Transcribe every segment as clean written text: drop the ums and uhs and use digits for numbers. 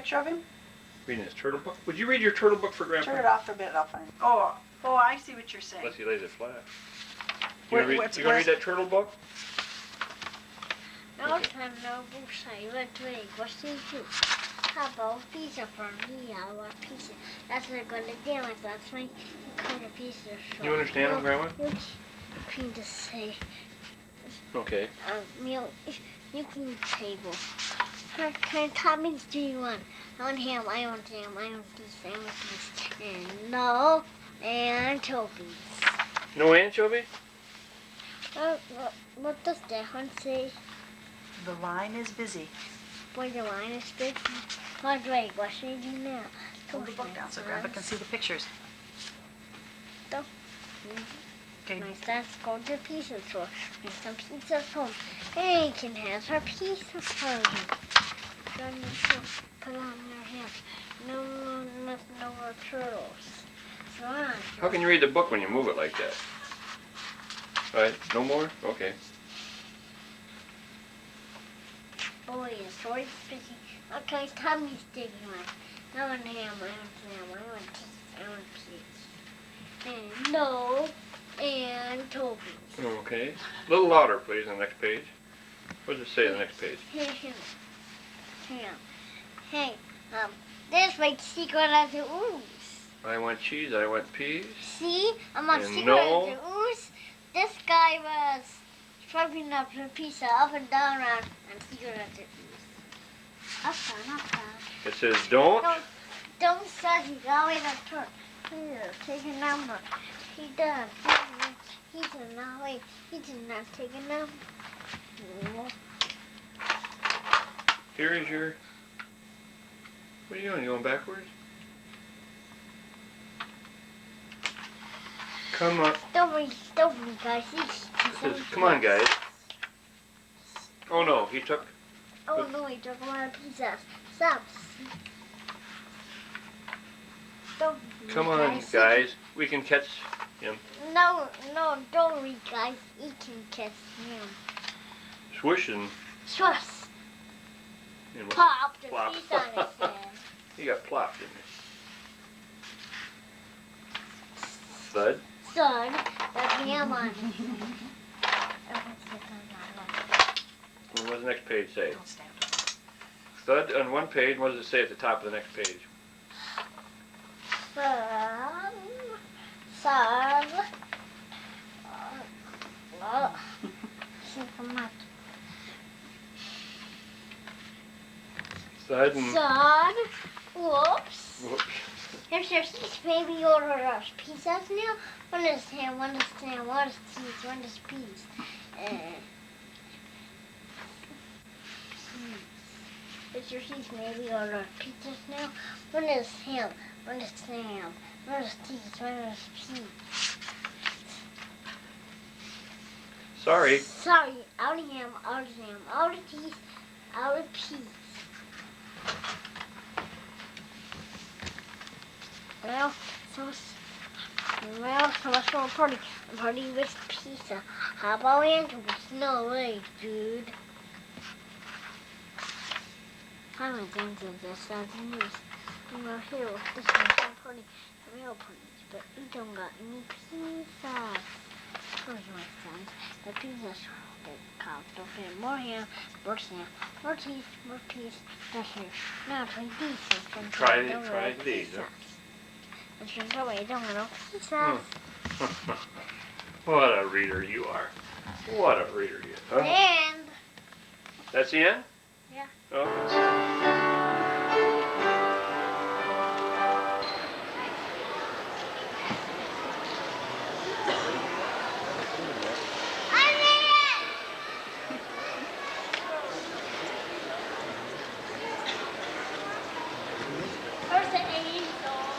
picture of him? Reading his turtle book? Would you read your turtle book for Grandpa? Turn it off for a bit, I'll find it. Oh, I see what you're saying. Unless he lays it flat. Where- You what's- gonna read that turtle book? No, no, What's How pizza for me? I want pizza. That's what I'm gonna do. That's my kind of pizza. You understand him, Grandma? You can just say. Okay. Meal. You can table. What kind of toppings do you want? I want ham. I want ham. I want pizza. I want pizza. And no anchovies. No anchovy? What does that one say? The line is busy. Boy, the line is big. Wait, what should I do now? Hold the book down so Grandpa can see the pictures. Okay. My son's going to the pizza store. Bring some pizza home. Hey, can have her pizza party. Don't need to put on your hand. No more turtles. So on. How can you read the book when you move it like that? All right, no more? Okay. Boy, the story's busy. Okay, Tommy's digging one. I want ham. I want cheese. I want cheese. And no anchovies. Okay. A little louder, please, on the next page. What does it say on the next page? Hey, this my secret of the ooze. I want cheese, I want peas. See? I'm on And secret no. of the ooze. This guy was swiping up the pizza up and down around and secret of the ooze. Up down. It says don't. Don't say he's always a turn. Here, take a number. He does. He did not wait. He did not take a number. No. Here is your... What are you doing? You going backwards? Come on. Don't worry, guys. Come on, guys. Oh no, he took... Oh no, he took a lot of pizzas. Stop. Don't Come on, guys. We can catch him. No, don't worry, guys. He can catch him. Swoosh and... Trust. and Pop the plop. pizza on his head. He got plopped, didn't he? Thud. Son, that's ham on it. What does the next page say? Don't stand. Thud on one page. What does it say at the top of the next page? Son. Thud and... Son. Whoops. Whoops. Here's your baby order us pizzas now. One is ham, one is ham, one is cheese, one is peas. Here's your baby order us pizzas now. One is ham, one is ham, one is cheese, one is peas. Sorry. Sorry, out of ham, out of ham, out of cheese, out of peas. Well, so much more party. I'm party with pizza. How about anchovies? No way, dude. I don't think that this doesn't use. We're here with this one's party, real parties, but we don't got any pizzas. Here's my friends. The pizza's cost okay. More ham, more ham, more cheese, more peas. That's here. Now try these. Try these. Huh? What a reader you are. What a reader you are. Huh? And That's the end? Yeah. Oh. first the A song.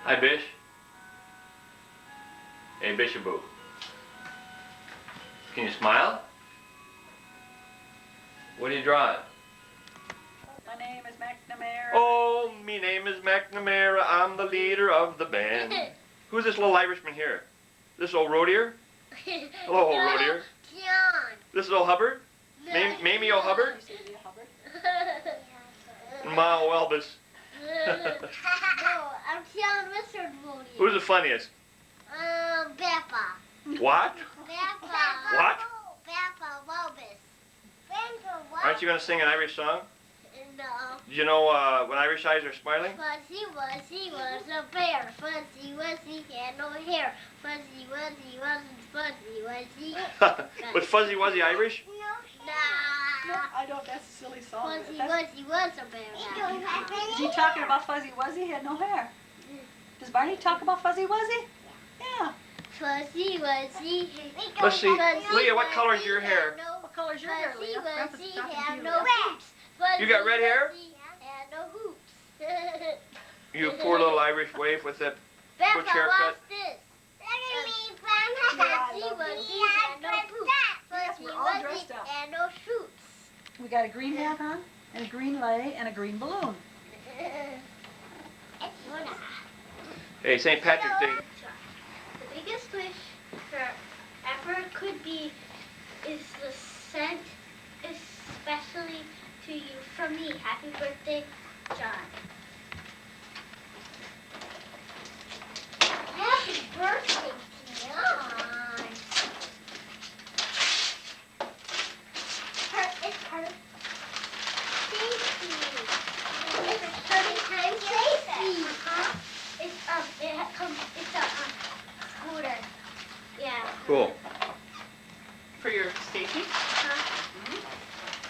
Hi, Bish. Hey, Bishaboo. Can you smile? What are you drawing? My name is McNamara. Oh, me name is McNamara. I'm the leader of the band. Who's this little Irishman here? This old roadier? Hello, old roadier. John. This is old Hubbard? Mamie O'Hubbard? Celia Hubbard. And Ma O'Elvis. No, I'm John Wizard Moody. Who's the funniest? Beppa. What? Beppa. What? Beppa Wobus. Aren't you going to sing an Irish song? No. Do you know when Irish eyes are smiling? Fuzzy Wuzzy was a bear. Fuzzy Wuzzy had no hair. Fuzzy Wuzzy wasn't Fuzzy Wuzzy. Was Fuzzy Wuzzy Irish? No, Nah. I don't. That's a silly song. Fuzzy That's- Wuzzy was a bear. Is he talking about Fuzzy Wuzzy? He had no hair. Does Barney talk about Fuzzy Wuzzy? Yeah. Fuzzy Wuzzy. Let's see. Fuzzy Leah, what color is Wuzzy your hair? had no- What color's your hair, Fuzzy Leah? Grandpa's Wuzzy talking to had you, no Leah. hoops. Fuzzy You got red hair? Wuzzy had no hoops. You poor little Irish waif with that Beppa butch haircut. lost this. Fuzzy Wuzzy had no hoops. Yes, Fuzzy we're all Wuzzy dressed up. had no shoots. We got a green hat on, and a green lei, and a green balloon. Hey, St. Patrick's Day. The biggest wish forever could be is the sent especially to you from me. Happy birthday, John. Happy birthday, John. It's her. Stacy. It's her Stacy. It's it's a scooter. Yeah. Cool. For your Stacy?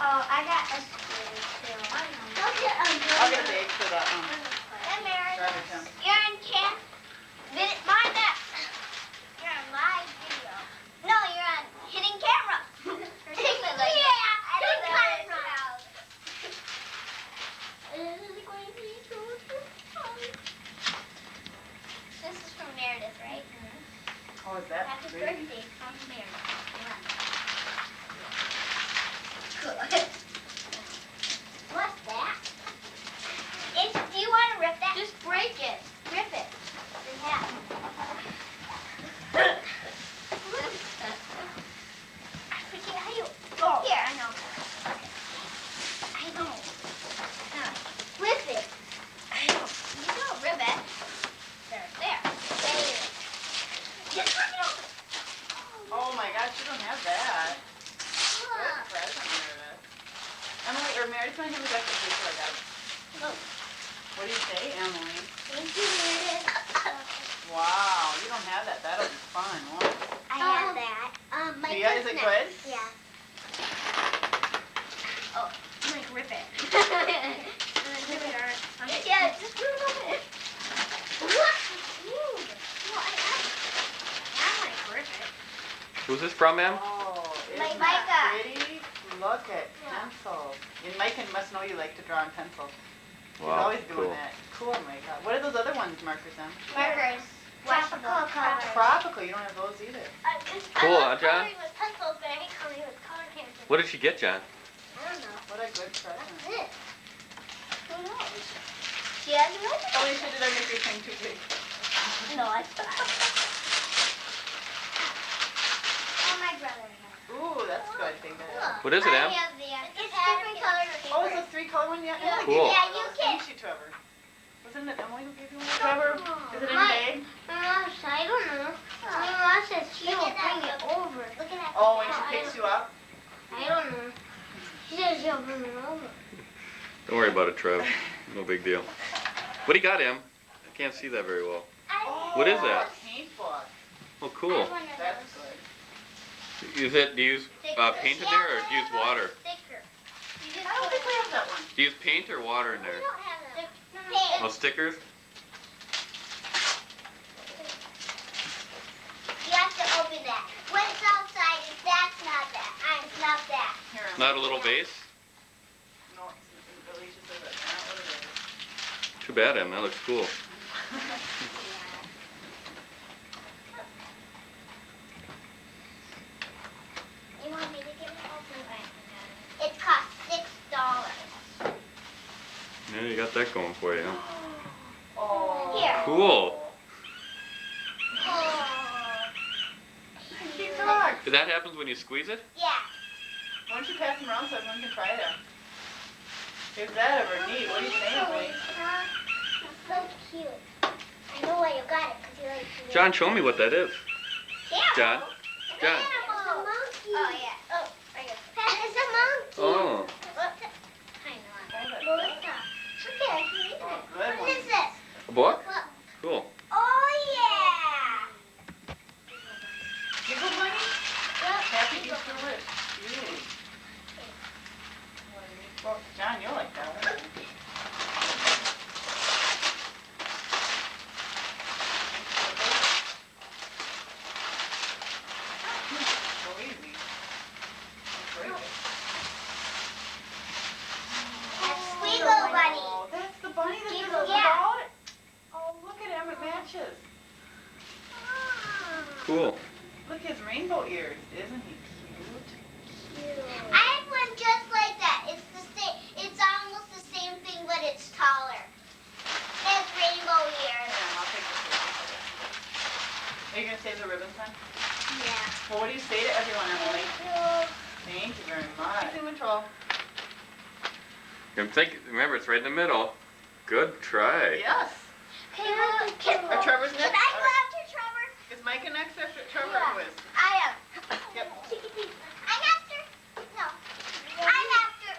Oh, I got a scooter too. Don't get I'll get a bag for the garbage dump. You're in chat. Mind that. You're on live video. No, you're on hidden camera. This is from Meredith, right? Oh, is that Happy really? birthday from Meredith. Good. What's that? Do you want to rip that? Just break it. Rip it. In half. I forget how you. Oh. Here, I know. I know. Rip it. I know. You don't rip it. There. There. Oh my gosh, you don't have that. Good present, Meredith. Emily, or Meredith, want to hand me back the paper I got? Look. What do you say, Emily? Thank you, Meredith. Wow, you don't have that. That'll be fun, won't it? I have that. My Yeah, is it good? Yeah. Oh, I'm like, rip it. Yeah, just rip it. What? I'm like, rip it. Who's this from, ma'am? Oh, My isn't Micah. that pretty? Look at Yeah. pencils. And Micah must know you like to draw on pencils. He's Wow, always doing cool. that. Cool, Micah. What are those other ones markers on? Markers. Tropical colors. Tropical, you don't have those either. Cool, I huh, love John? coloring with pencils, but I hate coloring with colored pencils. What did she get, John? I don't know. What a good present. What's this? Who knows? She has no. Alicia, did I make your thing too big? No, I thought. Oh, my brother has. Ooh, that's good. Big bag. Look, What is it, I Em? have the It's different colors. Oh, it's a 3-color one? Yeah. Yeah. Cool. Yeah, you can. Thank you, Trevor. Wasn't it Emily who gave you one? Trevor, is it in the Mike. bag? I don't know. Mama says she will bring it over. Look at that. Oh, when she picks you up? I don't know. She says she'll bring it over. Don't worry about it, Trev. No big deal. What do you got, Em? I can't see that very well. What is that? A paint book. Oh, cool. That's good. Is it, do you use paint in there, or do you use water? Sticker. I don't think we have that one. Do you use paint or water in We there? don't have that. Oh, stickers? You have to open that. When it's outside, that's not that. It's not that. Here, Emily. Not a little vase? No, it's Alicia says that's not what it is. Too bad, Em. That looks cool. You want me to give it open? It costs $6. Yeah, you got that going for you, huh? Oh. Here. Cool. Oh. Keep talking. That happens when you squeeze it? Yeah. Why don't you pass them around so everyone can try them? If that ever neat, what are you saying, Wade? It's so cute. I know why you got it, because you like to. John, show me what that is. Careful. John? It's John. an animal. Oh, yeah. Oh, right here. It's a monkey. Oh. Look. I know. Melissa. Look at it. Read Oh, it. good What one. is this? A book? Look. Cool. Oh, yeah. Giggle Bunny? Look. Happy Easter wish. Beauty. Well, John, you'll like that one. So easy. Break it. That's Squiggle Bunny. Oh, that's the bunny that Giggle, does the yeah. ball? Oh, look at him, it matches. Cool. Look, his rainbow ears. Isn't he cute? I have one just like that. It's the same. It's almost the same thing, but it's taller. It has rainbow ears. Yeah, I'll take this picture. Are you going to save the ribbon, son? Yeah. Well, what do you say to everyone, Emily? Thank you very much. Keep in control. Remember, it's right in the middle. Good try. Yes. Are Trevor's next? Can I go after Trevor? Is Micah next after Trevor? Yeah. Who is? I am. Yep. I'm after. No. I'm after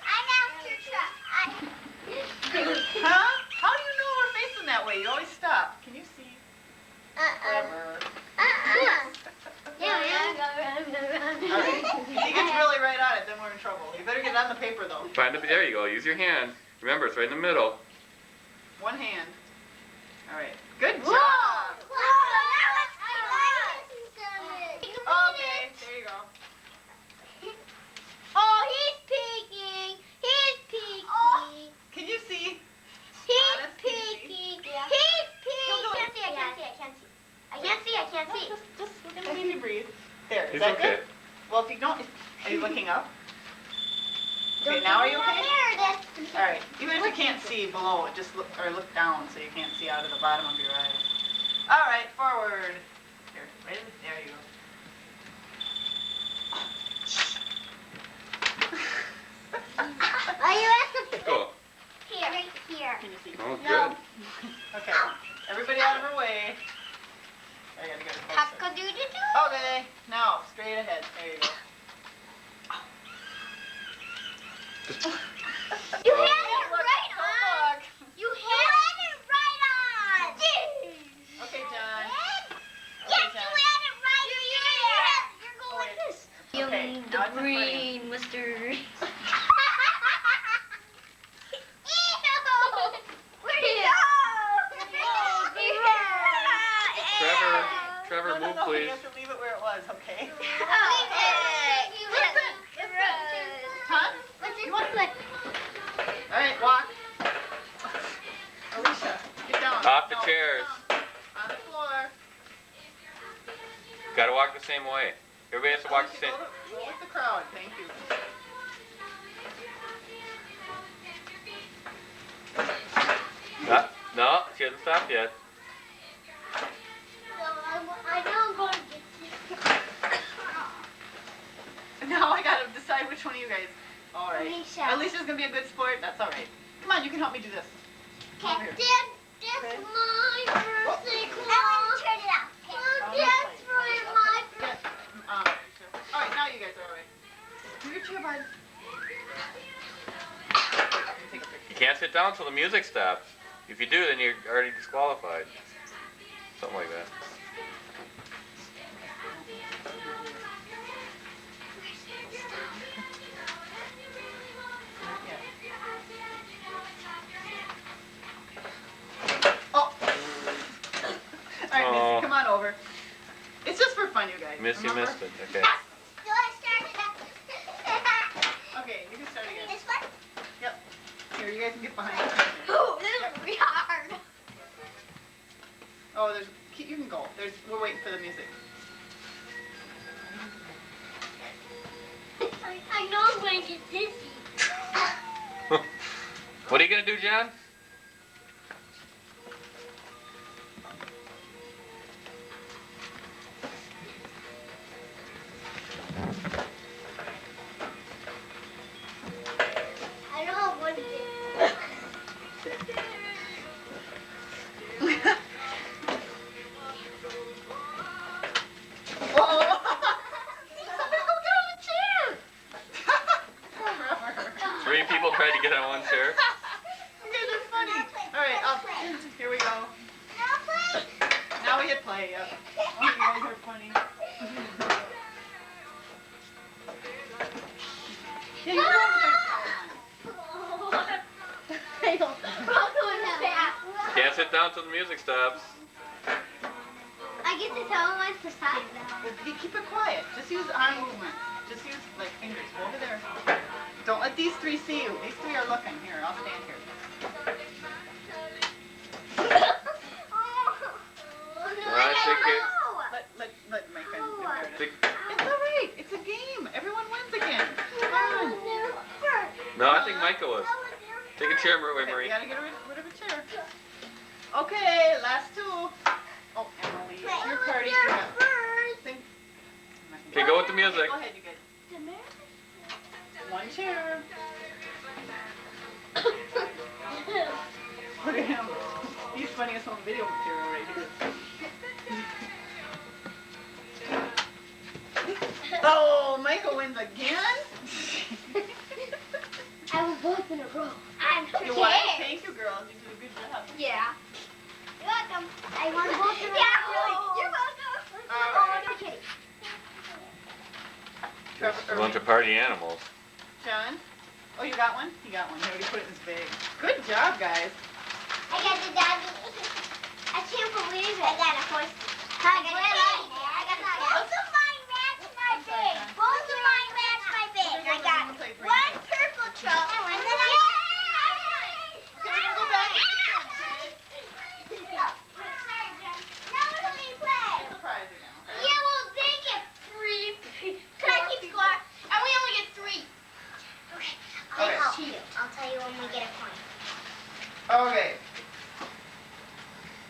Trevor. Huh? How do you know we're facing that way? You always stop. Can you see? Trevor. Yeah, All right. If he gets really right on it, then we're in trouble. You better get it on the paper, though. Find it. There you go. Use your hand. Remember, it's right in the middle. One hand. All right. Good job. Okay, there you go. Oh, he's peeking. He's peeking. Can you see? He's that's easy. peeking. Yeah. He's He'll do peeking. it. I can't see. Just we're gonna leave you breathe. There. Is He's that okay. good? Well, if you don't, are you looking up? Okay, now are you okay? All right. Even if you can't see below, just look down so you can't see out of the bottom of your eyes. All right, forward. Here, right in, there you go. Are you at the Cool. here? Right here. Can you see? Oh, No. good. Okay. Everybody out of her way. I gotta get it closer. Cock-a-doodle-doo. Okay. Now straight ahead. There you go. You had it right Don't on. look. You had it right on. Okay, John. Yes, Okay, you John. had it right here. You're Oh, going wait. like this. Okay, now it's in front of you. mustard. Ew! Where'd it go? Trevor, No, move, no, please. you have to leave it where it was, okay? Listen. Huh? What's You want to play? All right, walk. Alicia, get down. Off the No, chairs. down. On the floor. Gotta walk the same way. Everybody has to walk the Alicia, same. go with the crowd. Thank you. No, she hasn't stopped yet. I know I'm going to get you. Now I gotta decide which one of you guys. All right. Alicia. Alicia's gonna be a good sport. That's all right. Come on, you can help me do this. Come over here. Dad, that's my birthday clock. Turn it out. Oh, That's my Yeah. Alicia. All right, now you guys are all right. Do your chair, bud. Take a picture. You can't sit down till the music stops. If you do, then you're already disqualified. Something like that. Oh. All right, Aw. Missy, come on over. It's just for fun, you guys. Missy remember? missed it. Okay. Do I start it up? Okay, you can start again. This one? Yep. Here, you guys can get behind. Oh, this is really hard. Oh, you can go. We're waiting for the music. I know I'm going to get dizzy. What are you gonna do, John? I know I'm going to get Whoa! Somebody go get on the chair! Three people tried to get on one chair. You guys are funny. All right, here we go. Now we hit play. Yep. Oh, you guys are funny. Yeah, you're Can't sit down till the music stops. I get to tell him when to stop now. You keep it quiet. Just use arm movement. Just use like fingers. Go over there. Don't let these three see you. These three are looking. Here, I'll stand here. Alright, shake it. Let my friend. Take- It's all right. It's a game. Everyone wins again. Come on. No, I think Michael was. Take a chair away, Okay, Marie. we gotta get rid of a chair. Okay, last two. Oh, Emily, it's your party. You got- Sing. Okay, go with the music. Go ahead, you guys. One chair. Look at him. He's funny as home video material right here. Oh, Michael wins again? I was both in a row. I'm You won. Thank you, girls. You did a good job. Yeah. You're welcome. I won both in a row. You're welcome. Oh, no kidding. A bunch of party animals. John? Oh, you got one? He got one. He already put it in his bag. Good job, guys. I got the doggy. I can't believe it. I got a horse. I got both of mine match my bag. Both of mine match my bag. I got one purple truck and then I got Go back. Now what do we play? Surprise again. Yeah, well, they get three. Can I keep score? And we only get three. Okay. Okay. I'll tell you when we get a point. Okay.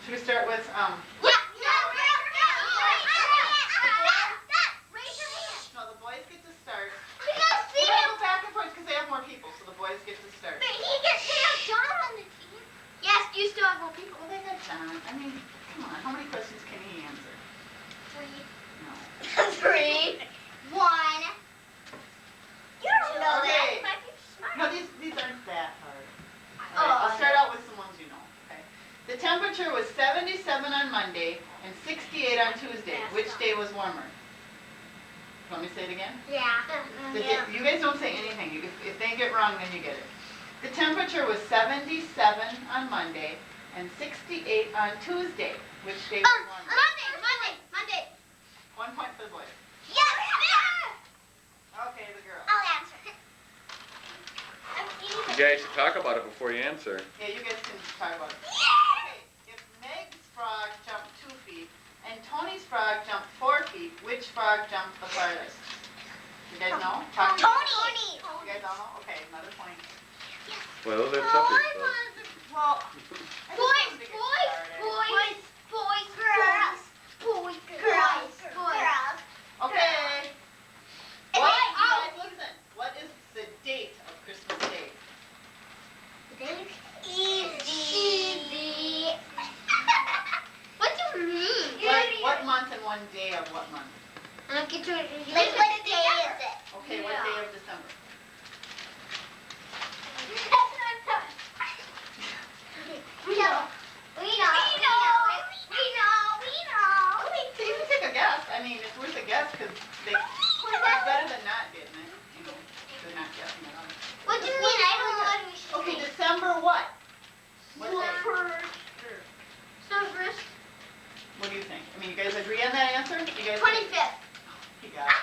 Should we start with, Yeah. Raise your hand. no, the boys get to start. Because We don't go back and forth because they have more people, so the boys get to start. he gets to have John on the team. Yes, you still have more people. Well, they got John. I mean, come on, how many questions can he answer? Three. No. 3. 1. You don't know Okay. that. You might be smart. No, these aren't that hard. Oh, All right, I'll start out with some ones you know. Okay. The temperature was 77 on Monday and 68 on Tuesday. Which day was warmer? Want me to say it again? Yeah. You guys don't say anything. If they get wrong, then you get it. The temperature was 77 on Monday and 68 on Tuesday. Which day was warmer? Monday. 1 point for the boys. Yes. Okay, the girls. I'll answer. You guys should talk about it before you answer. Yeah, you guys can talk about it. Okay, if Meg's frog jumped 2 feet and Tony's frog jumped 4 feet, which frog jumped the farthest? You guys know? Talk- Tony. You guys all know? Okay, another point. Well, they're tough. Well, I just wanted to get started. Okay. What? You guys listen. What is the date of Christmas Day? Easy. What do you mean? What month and one day of what month? I don't get to it. Like what day is it? Okay, what day of December? We know. So you can take a guess. I mean, it's worth a guess because it's better than not getting it. You know, they're not guessing it. What do you mean? I don't know what we should Okay, say. December what? What day? First. What do you think? I mean, you guys agree on that answer? You guys 25th. You got it.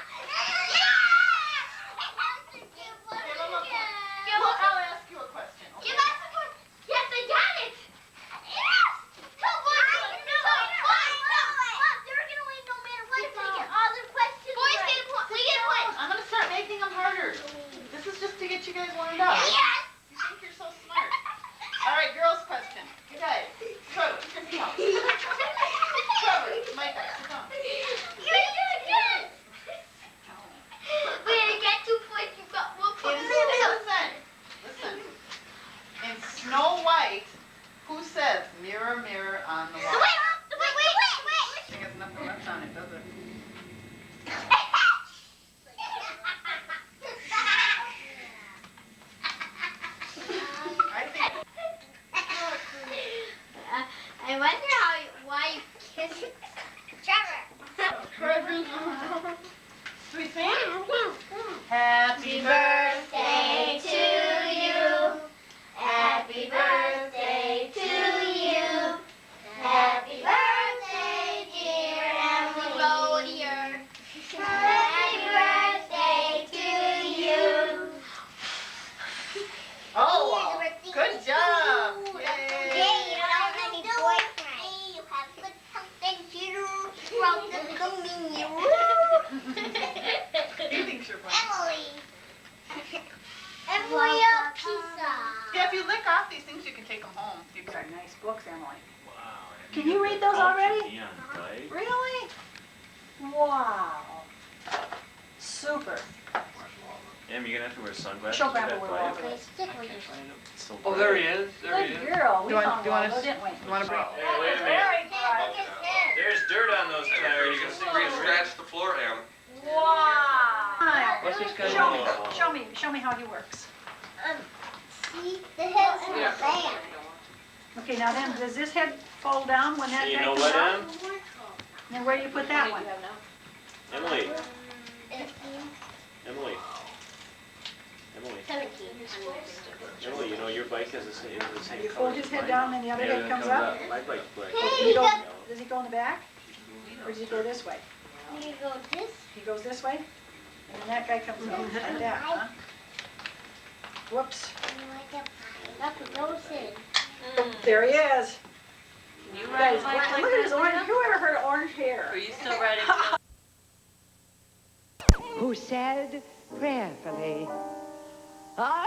right, who says mirror, mirror on the wall? It has nothing left on it, does it? I think. I wonder why you kiss Trevor. Do we sing? Happy birthday to you. Happy birthday to you. Happy birthday, dear Emily Rodier. Happy birthday to you. Oh, good job. Yay. Hey, you don't have any boyfriend. You have put something here from the coming year. He thinks you're funny. Emily a pizza. Yeah, if you lick off these things, you can take them home. These are nice books, Emily. Wow. Can you read those already? Neon light. Really? Wow. Super. Em, you're gonna have to wear sunglasses. Show with Grandpa that where light. we're Okay, stick with your It's so Oh, bright. there he is. There he Good is. girl. We Do you want- found do you want Waldo, us- didn't we? You want to bring? Hey, wait a minute. Look at this. There's dirt on those tires. You can see where you scratched the floor, Em. Wow. What's this guy Show me, doing? show me how he works. See, the head's in the Yeah. fan. Okay, now then, does this head fold down when that You guy know comes what, out? Em? Then where do you put that one? Emily. Emily. Emily. 17. Emily, you know your bike has the same You color fold as his head mine. down and the other Yeah, head that comes up? My bike's black. Hey, He goes, got- does he go in the back? Or does he go this way? You go this. He goes this way? And then that guy comes out like that, huh? Whoops. That goes in. There he is. You Guys, ride a bike like look at his this, orange, Leah? who ever heard of orange hair? Are you still riding? Who said prayerfully, I...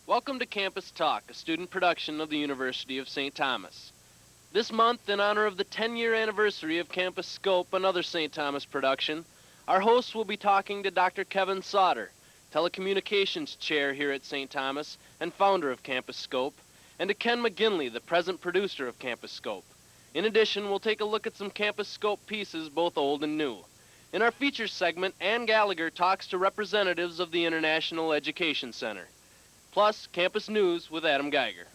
Welcome to Campus Talk, a student production of the University of St. Thomas. This month, in honor of the 10-year anniversary of Campus Scope, another St. Thomas production, our hosts will be talking to Dr. Kevin Sauter, telecommunications chair here at St. Thomas and founder of Campus Scope, and to Ken McGinley, the present producer of Campus Scope. In addition, we'll take a look at some Campus Scope pieces, both old and new. In our features segment, Ann Gallagher talks to representatives of the International Education Center. Plus, Campus News with Adam Geiger.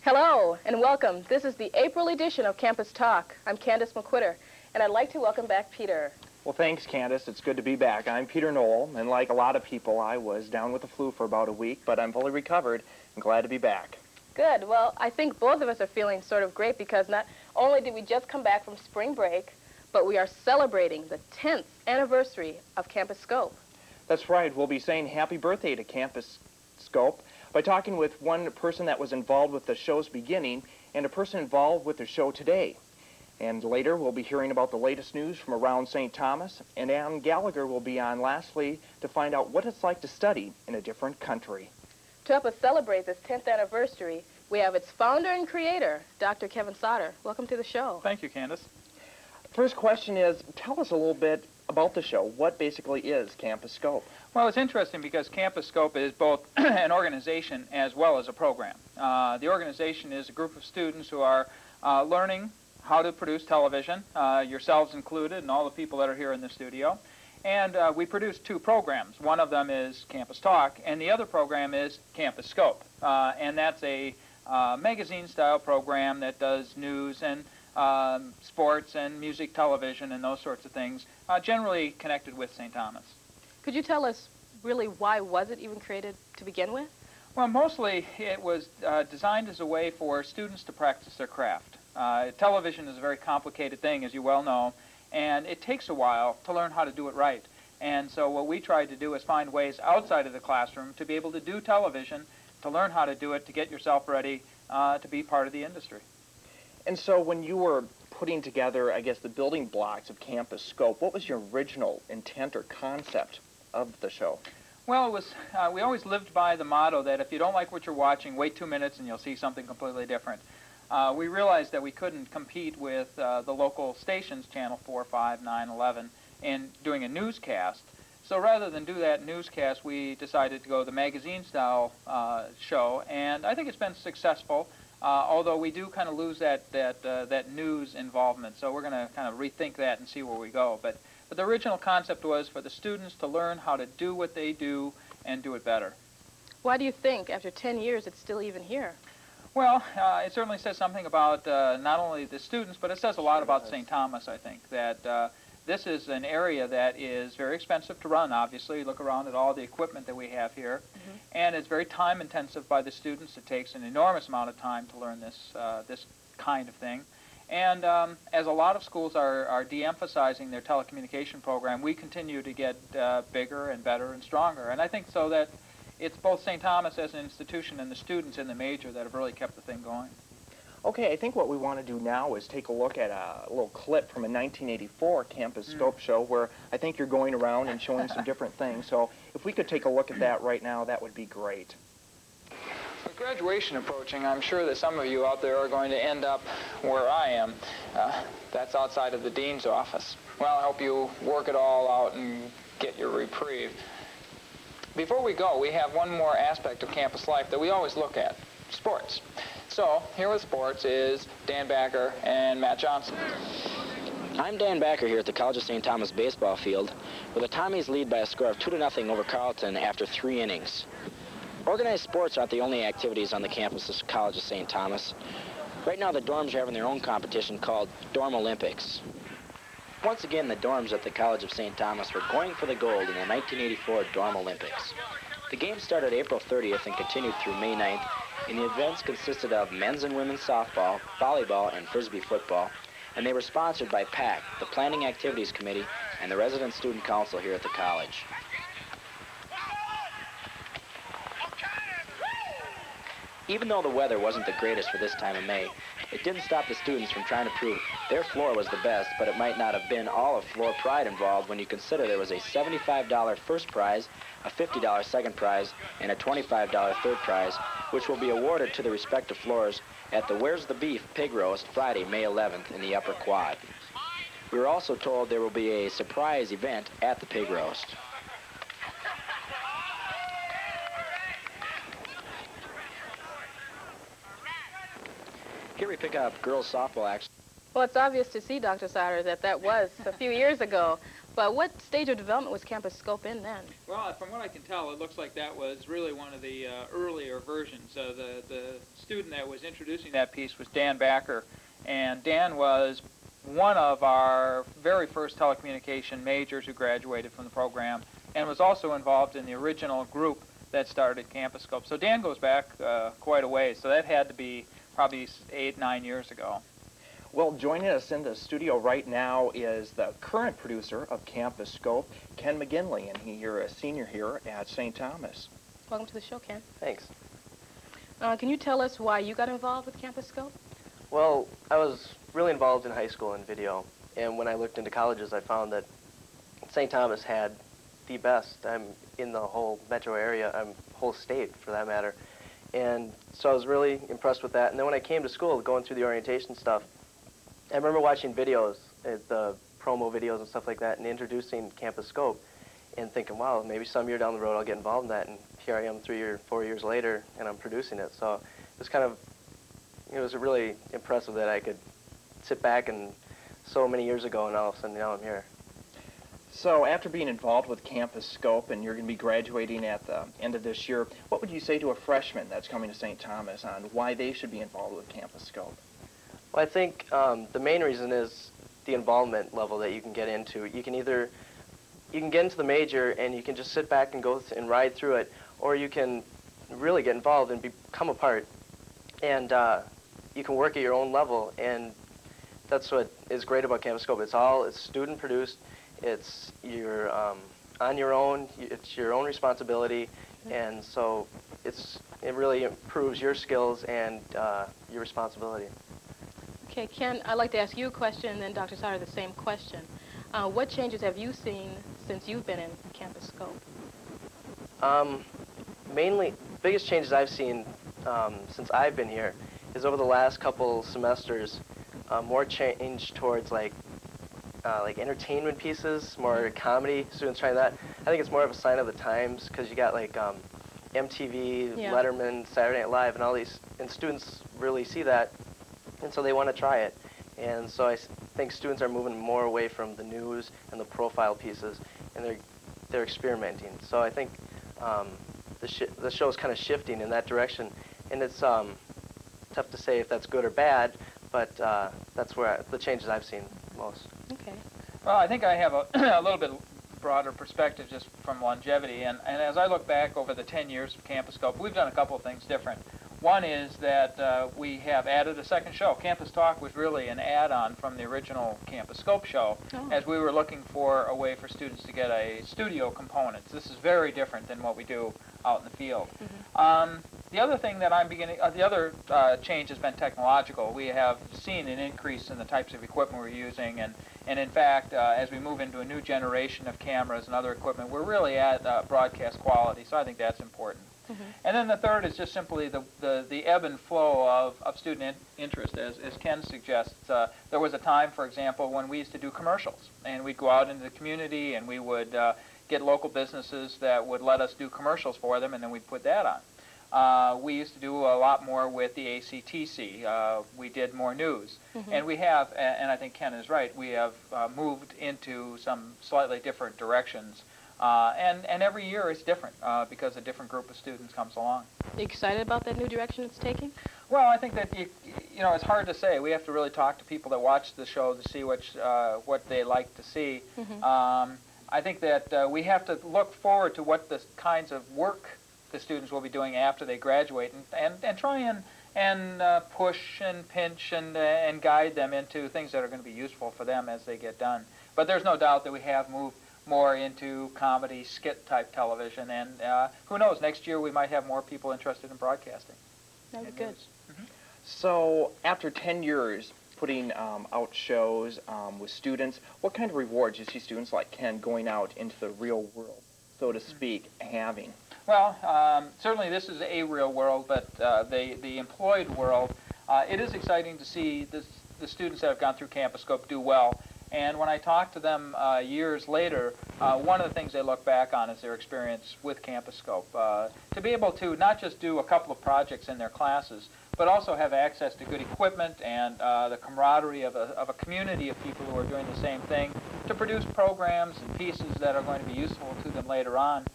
Hello and welcome. This is the April edition of Campus Talk. I'm Candace McQuitter, and I'd like to welcome back Peter. Well, thanks, Candace. It's good to be back. I'm Peter Knoll, and like a lot of people, I was down with the flu for about a week, but I'm fully recovered and glad to be back. Good. Well, I think both of us are feeling sort of great because not only did we just come back from spring break, but we are celebrating the 10th anniversary of Campus Scope. That's right. We'll be saying happy birthday to Campus Scope by talking with one person that was involved with the show's beginning and a person involved with the show today. And later, we'll be hearing about the latest news from around St. Thomas, and Ann Gallagher will be on lastly to find out what it's like to study in a different country. To help us celebrate this 10th anniversary, we have its founder and creator, Dr. Kevin Sauter. Welcome to the show. Thank you, Candace. First question is, tell us a little bit about the show. What basically is Campus Scope? Well, it's interesting because Campus Scope is both an organization as well as a program. The organization is a group of students who are learning how to produce television, yourselves included and all the people that are here in the studio. And we produce two programs. One of them is Campus Talk, and the other program is Campus Scope. And that's a magazine-style program that does news and sports and music television and those sorts of things, generally connected with St. Thomas. Could you tell us really why was it even created to begin with? Well, mostly it was designed as a way for students to practice their craft. Television is a very complicated thing, as you well know, and it takes a while to learn how to do it right. And so what we tried to do is find ways outside of the classroom to be able to do television, to learn how to do it, to get yourself ready to be part of the industry. And so when you were putting together, I guess, the building blocks of Campus Scope, what was your original intent or concept of the show? Well, it was, we always lived by the motto that if you don't like what you're watching, wait 2 minutes and you'll see something completely different. We realized that we couldn't compete with the local stations, Channel 4, 5, 9, 11, in doing a newscast. So rather than do that newscast, we decided to go the magazine-style show, and I think it's been successful, although we do kind of lose that news involvement. So we're going to kind of rethink that and see where we go. But the original concept was for the students to learn how to do what they do and do it better. Why do you think, after 10 years, it's still even here? Well, it certainly says something about not only the students, but it says a lot about St. Thomas, I think, that this is an area that is very expensive to run, obviously. You look around at all the equipment that we have here, and it's very time-intensive by the students. It takes an enormous amount of time to learn this, this kind of thing. And as a lot of schools are de-emphasizing their telecommunication program, we continue to get bigger and better and stronger. And I think so that it's both St. Thomas as an institution and the students in the major that have really kept the thing going. Okay, I think what we want to do now is take a look at a little clip from a 1984 Campus Scope show where I think you're going around and showing some different things. So if we could take a look at that right now, that would be great. With graduation approaching, I'm sure that some of you out there are going to end up where I am. That's outside of the dean's office. Well, I hope you work it all out and get your reprieve. Before we go, we have one more aspect of campus life that we always look at, sports. So, here with sports is Dan Backer and Matt Johnson. I'm Dan Backer here at the College of St. Thomas baseball field, where the Tommies lead by a score of 2-0 over Carleton after 3 innings. Organized sports aren't the only activities on the campus of College of St. Thomas. Right now, the dorms are having their own competition called Dorm Olympics. Once again, the dorms at the College of St. Thomas were going for the gold in the 1984 Dorm Olympics. The games started April 30th and continued through May 9th, and the events consisted of men's and women's softball, volleyball, and frisbee football, and they were sponsored by PAC, the Planning Activities Committee, and the Resident Student Council here at the college. Even though the weather wasn't the greatest for this time of May, it didn't stop the students from trying to prove their floor was the best, but it might not have been all of floor pride involved when you consider there was a $75 first prize, a $50 second prize, and a $25 third prize, which will be awarded to the respective floors at the Where's the Beef Pig Roast Friday, May 11th in the Upper Quad. We were also told there will be a surprise event at the Pig Roast. Here we pick up girls softball action. Well, it's obvious to see, Dr. Sauter, that was a few years ago. But what stage of development was Campus Scope in then? Well, from what I can tell, it looks like that was really one of the earlier versions. The student that was introducing that piece was Dan Backer, and Dan was one of our very first telecommunication majors who graduated from the program and was also involved in the original group that started Campus Scope. So Dan goes back quite a ways, so that had to be probably 8-9 years ago. Well, joining us in the studio right now is the current producer of Campus Scope, Ken McGinley, and you're a senior here at St. Thomas. Welcome to the show, Ken. Thanks. Can you tell us why you got involved with Campus Scope? Well, I was really involved in high school in video, and when I looked into colleges, I found that St. Thomas had the best. I'm in the whole metro area, whole state for that matter. And so I was really impressed with that. And then when I came to school, going through the orientation stuff, I remember watching videos, the promo videos and stuff like that, and introducing Campus Scope, and thinking, wow, maybe some year down the road I'll get involved in that. And here I am 3 or 4 years later, and I'm producing it. So it was really impressive that I could sit back and so many years ago, and all of a sudden now I'm here. So after being involved with Campus Scope, and you're going to be graduating at the end of this year, what would you say to a freshman that's coming to St. Thomas on why they should be involved with Campus Scope? Well, I think the main reason is the involvement level that you can get into. You can get into the major and you can just sit back and go and ride through it, or you can really get involved and become a part. And you can work at your own level, and that's what is great about Campus Scope. It's student produced. It's you're on your own. It's your own responsibility, and so it really improves your skills and your responsibility. Okay, Ken, I'd like to ask you a question, and then Dr. Sauter the same question. What changes have you seen since you've been in Campus Scope? Mainly, biggest changes I've seen since I've been here is over the last couple semesters, more change towards like entertainment pieces, more comedy. Students trying that. I think it's more of a sign of the times because you got like MTV, Letterman, Saturday Night Live, and all these, and students really see that, and so they want to try it. And so I think students are moving more away from the news and the profile pieces, and they're experimenting. So I think the show is kind of shifting in that direction, and it's tough to say if that's good or bad, but that's where the changes I've seen most. Okay. Well, I think I have a little bit broader perspective just from longevity, and as I look back over the 10 years of Campus Scope, we've done a couple of things different. One is that we have added a second show. Campus Talk was really an add-on from the original Campus Scope show, as we were looking for a way for students to get a studio component. This is very different than what we do out in the field. The other thing that the other change has been technological. We have seen an increase in the types of equipment we're using, and in fact, as we move into a new generation of cameras and other equipment, we're really at broadcast quality, so I think that's important. And then the third is just simply the ebb and flow of student interest, as Ken suggests. There was a time, for example, when we used to do commercials, and we'd go out into the community and we would get local businesses that would let us do commercials for them, and then we'd put that on. We used to do a lot more with the ACTC. We did more news. And we have, and I think Ken is right, we have moved into some slightly different directions. And every year is different because a different group of students comes along. You excited about that new direction it's taking? Well, I think that you know it's hard to say. We have to really talk to people that watch the show to see what they like to see. I think that we have to look forward to what the kinds of work the students will be doing after they graduate, and try and push and pinch and guide them into things that are going to be useful for them as they get done. But there's no doubt that we have moved more into comedy, skit-type television, and who knows, next year we might have more people interested in broadcasting. That was good. So after 10 years putting out shows with students, what kind of rewards do you see students like Ken going out into the real world, so to speak, having? Well, certainly this is a real world, but the employed world, it is exciting to see the students that have gone through Campus Scope do well. And when I talk to them years later, one of the things they look back on is their experience with Campus Scope. To be able to not just do a couple of projects in their classes, but also have access to good equipment and the camaraderie of a community of people who are doing the same thing to produce programs and pieces that are going to be useful to them later on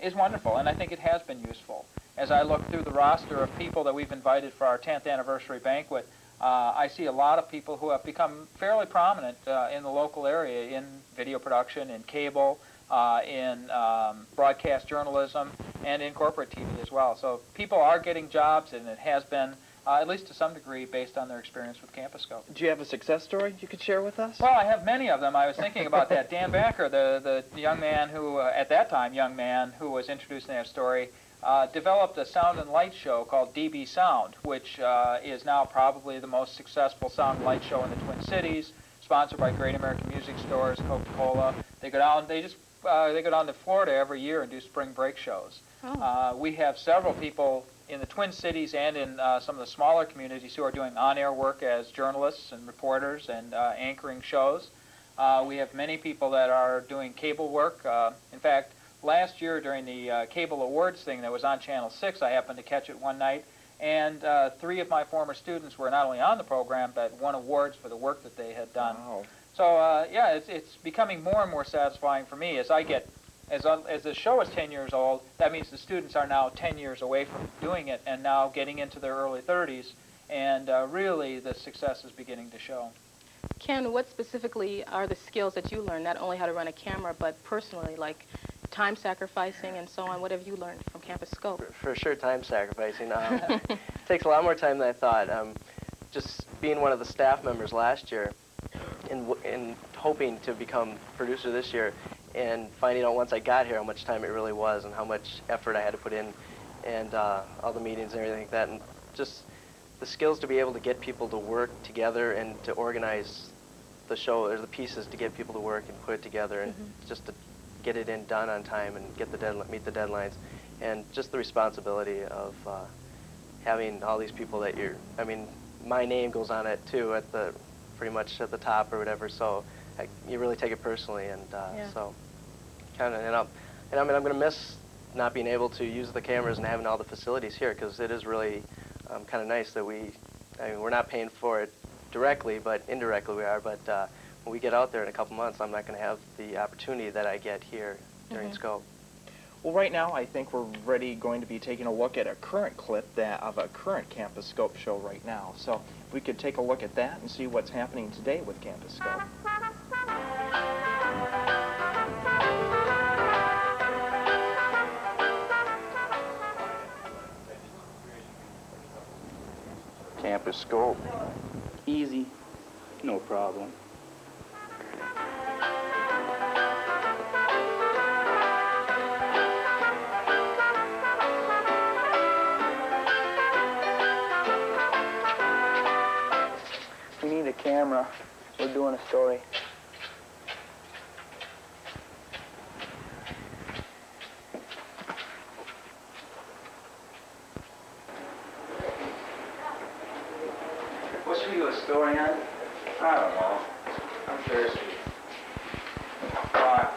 is wonderful, and I think it has been useful. As I look through the roster of people that we've invited for our 10th anniversary banquet, I see a lot of people who have become fairly prominent in the local area in video production, in cable, in broadcast journalism, and in corporate TV as well. So people are getting jobs, and it has been, at least to some degree, based on their experience with Campus Scope. Do you have a success story you could share with us? Well, I have many of them. I was thinking about that. Dan Backer, the young man who, at that time, young man who was introducing that story, developed a sound and light show called DB Sound, which is now probably the most successful sound and light show in the Twin Cities, sponsored by Great American Music Stores, Coca-Cola. They go down to Florida every year and do spring break shows. We have several people in the Twin Cities and in some of the smaller communities who are doing on-air work as journalists and reporters and anchoring shows. We have many people that are doing cable work. In fact, last year during the Cable Awards thing that was on Channel 6, I happened to catch it one night, and 3 of my former students were not only on the program, but won awards for the work that they had done. Wow. So, yeah, it's becoming more and more satisfying for me as I get, as the show is 10 years old, that means the students are now 10 years away from doing it and now getting into their early 30s, and really the success is beginning to show. Ken, what specifically are the skills that you learned, not only how to run a camera, but personally, like time sacrificing and so on? What have you learned from Campus Scope? For sure, time sacrificing. It takes a lot more time than I thought. Just being one of the staff members last year and hoping to become producer this year, and finding out once I got here how much time it really was and how much effort I had to put in, and all the meetings and everything like that, and just the skills to be able to get people to work together and to organize the show or the pieces to get people to work and put it together, and just to get it done on time and meet the deadlines, and just the responsibility of having all these people that my name goes on it too, pretty much at the top or whatever. So you really take it personally, and so kind of. And I'm going to miss not being able to use the cameras and having all the facilities here, because it is really kind of nice that we're not paying for it directly, but indirectly we are. But when we get out there in a couple months, I'm not going to have the opportunity that I get here during Scope. Well, right now, I think we're going to be taking a look at a current clip of a current Campus Scope show right now. So we could take a look at that and see what's happening today with Campus Scope. Campus Scope. Easy, no problem. We need a camera. We're doing a story. What should we do a story on? I don't know. I'm thirsty. Bye.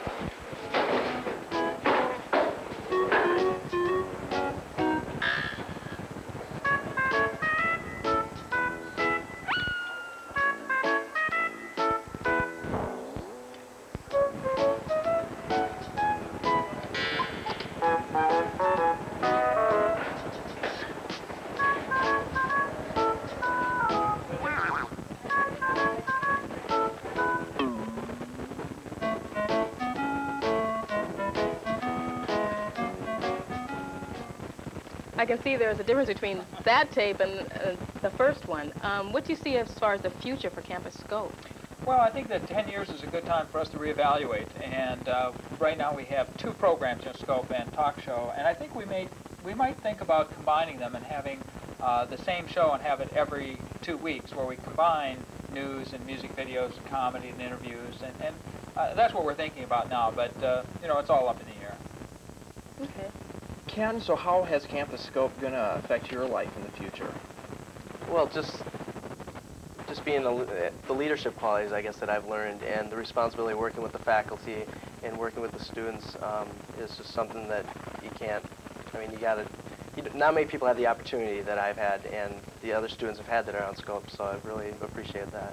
I can see there's a difference between that tape and the first one. What do you see as far as the future for Campus Scope? Well, I think that 10 years is a good time for us to reevaluate. And right now we have 2 programs in Scope and Talk Show. And I think we might think about combining them and having the same show and have it every 2 weeks, where we combine news and music videos and comedy and interviews. And that's what we're thinking about now. But, it's all up in the air. Okay. Ken, so how has Campus Scope going to affect your life in the future? Well, just being the leadership qualities, I guess, that I've learned, and the responsibility of working with the faculty and working with the students is just something that you can't. I mean, not many people have the opportunity that I've had, and the other students have had that are on Scope. So I really appreciate that.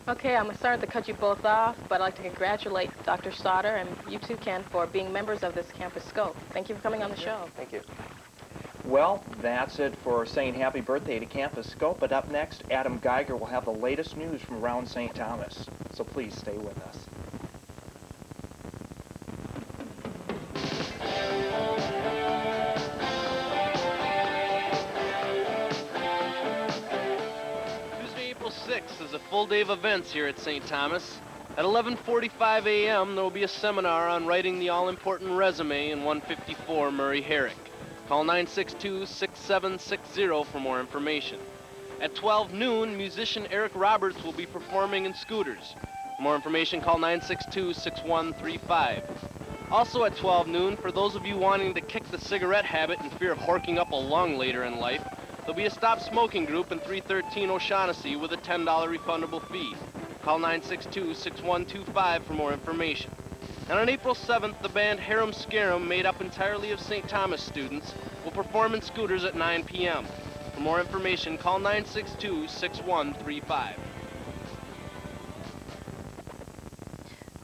Okay, I'm sorry to cut you both off, but I'd like to congratulate Dr. Sauter and you too, Ken, for being members of this Campus Scope. Thank you for coming on the show. Thank you. Well, that's it for saying happy birthday to Campus Scope, but up next, Adam Geiger will have the latest news from around St. Thomas. So please stay with us. Is a full day of events here at St. Thomas. At 11:45 a.m. there will be a seminar on writing the all-important resume in 154 Murray Herrick. Call 962-6760 for more information. At 12 noon, musician Eric Roberts will be performing in Scooters. For more information, call 962-6135. Also at 12 noon, for those of you wanting to kick the cigarette habit in fear of horking up a lung later in life, there'll be a Stop Smoking group in 313 O'Shaughnessy with a $10 refundable fee. Call 962-6125 for more information. And on April 7th, the band Harum Scarum, made up entirely of St. Thomas students, will perform in Scooters at 9 p.m. For more information, call 962-6135.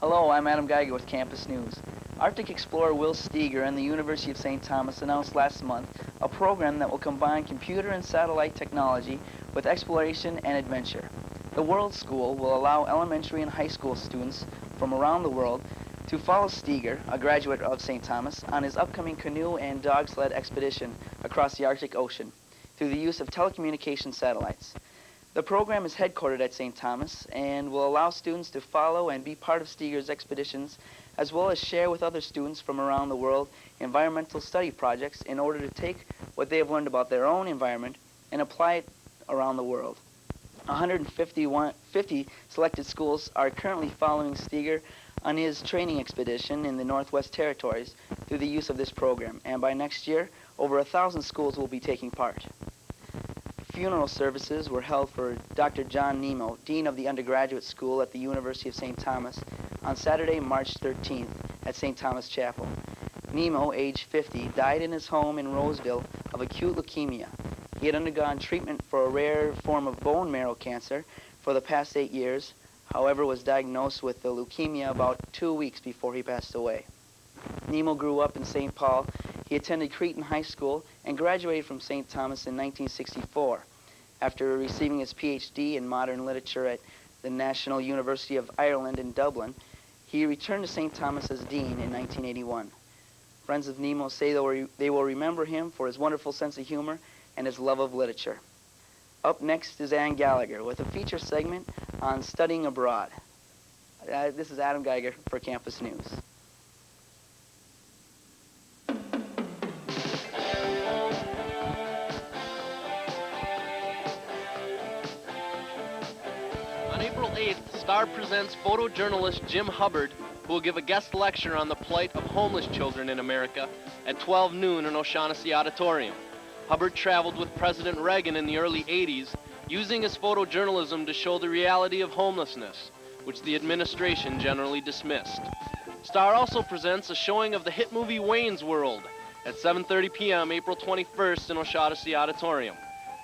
Hello, I'm Adam Geiger with Campus News. Arctic explorer Will Steger and the University of St. Thomas announced last month a program that will combine computer and satellite technology with exploration and adventure. The World School will allow elementary and high school students from around the world to follow Steger, a graduate of St. Thomas, on his upcoming canoe and dog sled expedition across the Arctic Ocean through the use of telecommunication satellites. The program is headquartered at St. Thomas and will allow students to follow and be part of Steger's expeditions, as well as share with other students from around the world environmental study projects in order to take what they have learned about their own environment and apply it around the world. 150 selected schools are currently following Steger on his training expedition in the Northwest Territories through the use of this program, and by next year, over 1,000 schools will be taking part. Funeral services were held for Dr. John Nemo, Dean of the Undergraduate School at the University of St. Thomas, on Saturday, March 13th at St. Thomas Chapel. Nemo, age 50, died in his home in Roseville of acute leukemia. He had undergone treatment for a rare form of bone marrow cancer for the past 8 years, however was diagnosed with the leukemia about 2 weeks before he passed away. Nemo grew up in St. Paul. He attended Cretin High School and graduated from St. Thomas in 1964. After receiving his PhD in modern literature at the National University of Ireland in Dublin, he returned to St. Thomas as dean in 1981. Friends of Nemo say they will remember him for his wonderful sense of humor and his love of literature. Up next is Ann Gallagher with a feature segment on studying abroad. This is Adam Geiger for Campus News. On April 8th, Star presents photojournalist Jim Hubbard, who will give a guest lecture on the plight of homeless children in America at 12 noon in O'Shaughnessy Auditorium. Hubbard traveled with President Reagan in the early 80s, using his photojournalism to show the reality of homelessness, which the administration generally dismissed. Star also presents a showing of the hit movie Wayne's World at 7:30 p.m. April 21st in O'Shaughnessy Auditorium.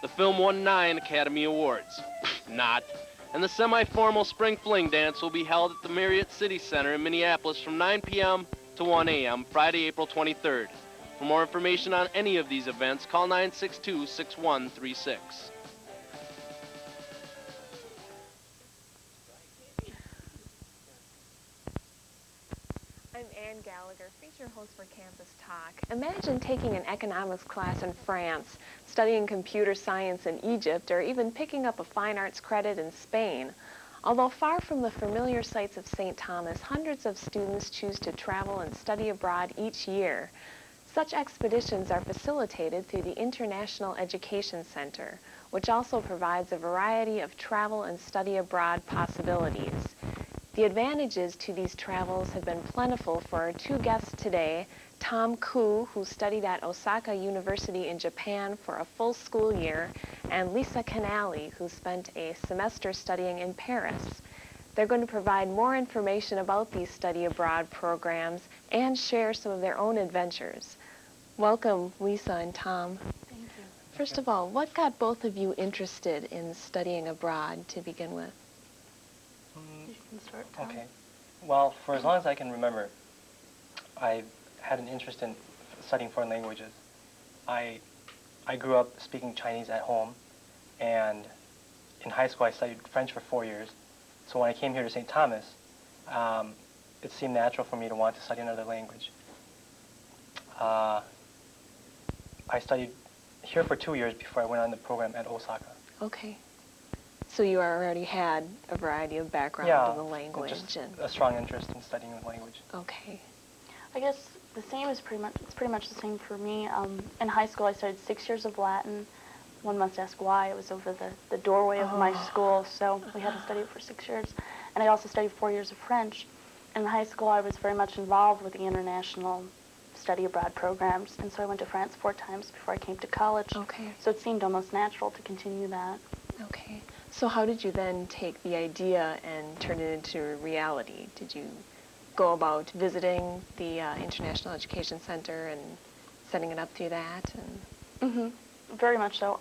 The film won 9 Academy Awards. Not. And the semi-formal Spring Fling Dance will be held at the Marriott City Center in Minneapolis from 9 p.m. to 1 a.m. Friday, April 23rd. For more information on any of these events, call 962-6136. I'm Ann Gallagher, feature host for Campus Talk. Imagine taking an economics class in France, studying computer science in Egypt, or even picking up a fine arts credit in Spain. Although far from the familiar sights of St. Thomas, hundreds of students choose to travel and study abroad each year. Such expeditions are facilitated through the International Education Center, which also provides a variety of travel and study abroad possibilities. The advantages to these travels have been plentiful for our two guests today, Tom Koo, who studied at Osaka University in Japan for a full school year, and Lisa Canali, who spent a semester studying in Paris. They're going to provide more information about these study abroad programs and share some of their own adventures. Welcome, Lisa and Tom. Thank you. First of all, what got both of you interested in studying abroad to begin with? You can start, Tom. Okay. Well, for as long as I can remember, I had an interest in studying foreign languages. I grew up speaking Chinese at home, and in high school I studied French for 4 years. So when I came here to St. Thomas, it seemed natural for me to want to study another language. I studied here for 2 years before I went on the program at Osaka. Okay. So you already had a variety of background in the language. Just a strong interest in studying the language. Okay. I guess the same is it's pretty much the same for me. In high school, I studied 6 years of Latin. One must ask why. It was over the doorway of my school, so we had to study it for 6 years. And I also studied 4 years of French. In high school, I was very much involved with the international study abroad programs, and so I went to France 4 times before I came to college. Okay. So it seemed almost natural to continue that. Okay. So how did you then take the idea and turn it into reality? Did you go about visiting the International Education Center and setting it up through that? And Very much so.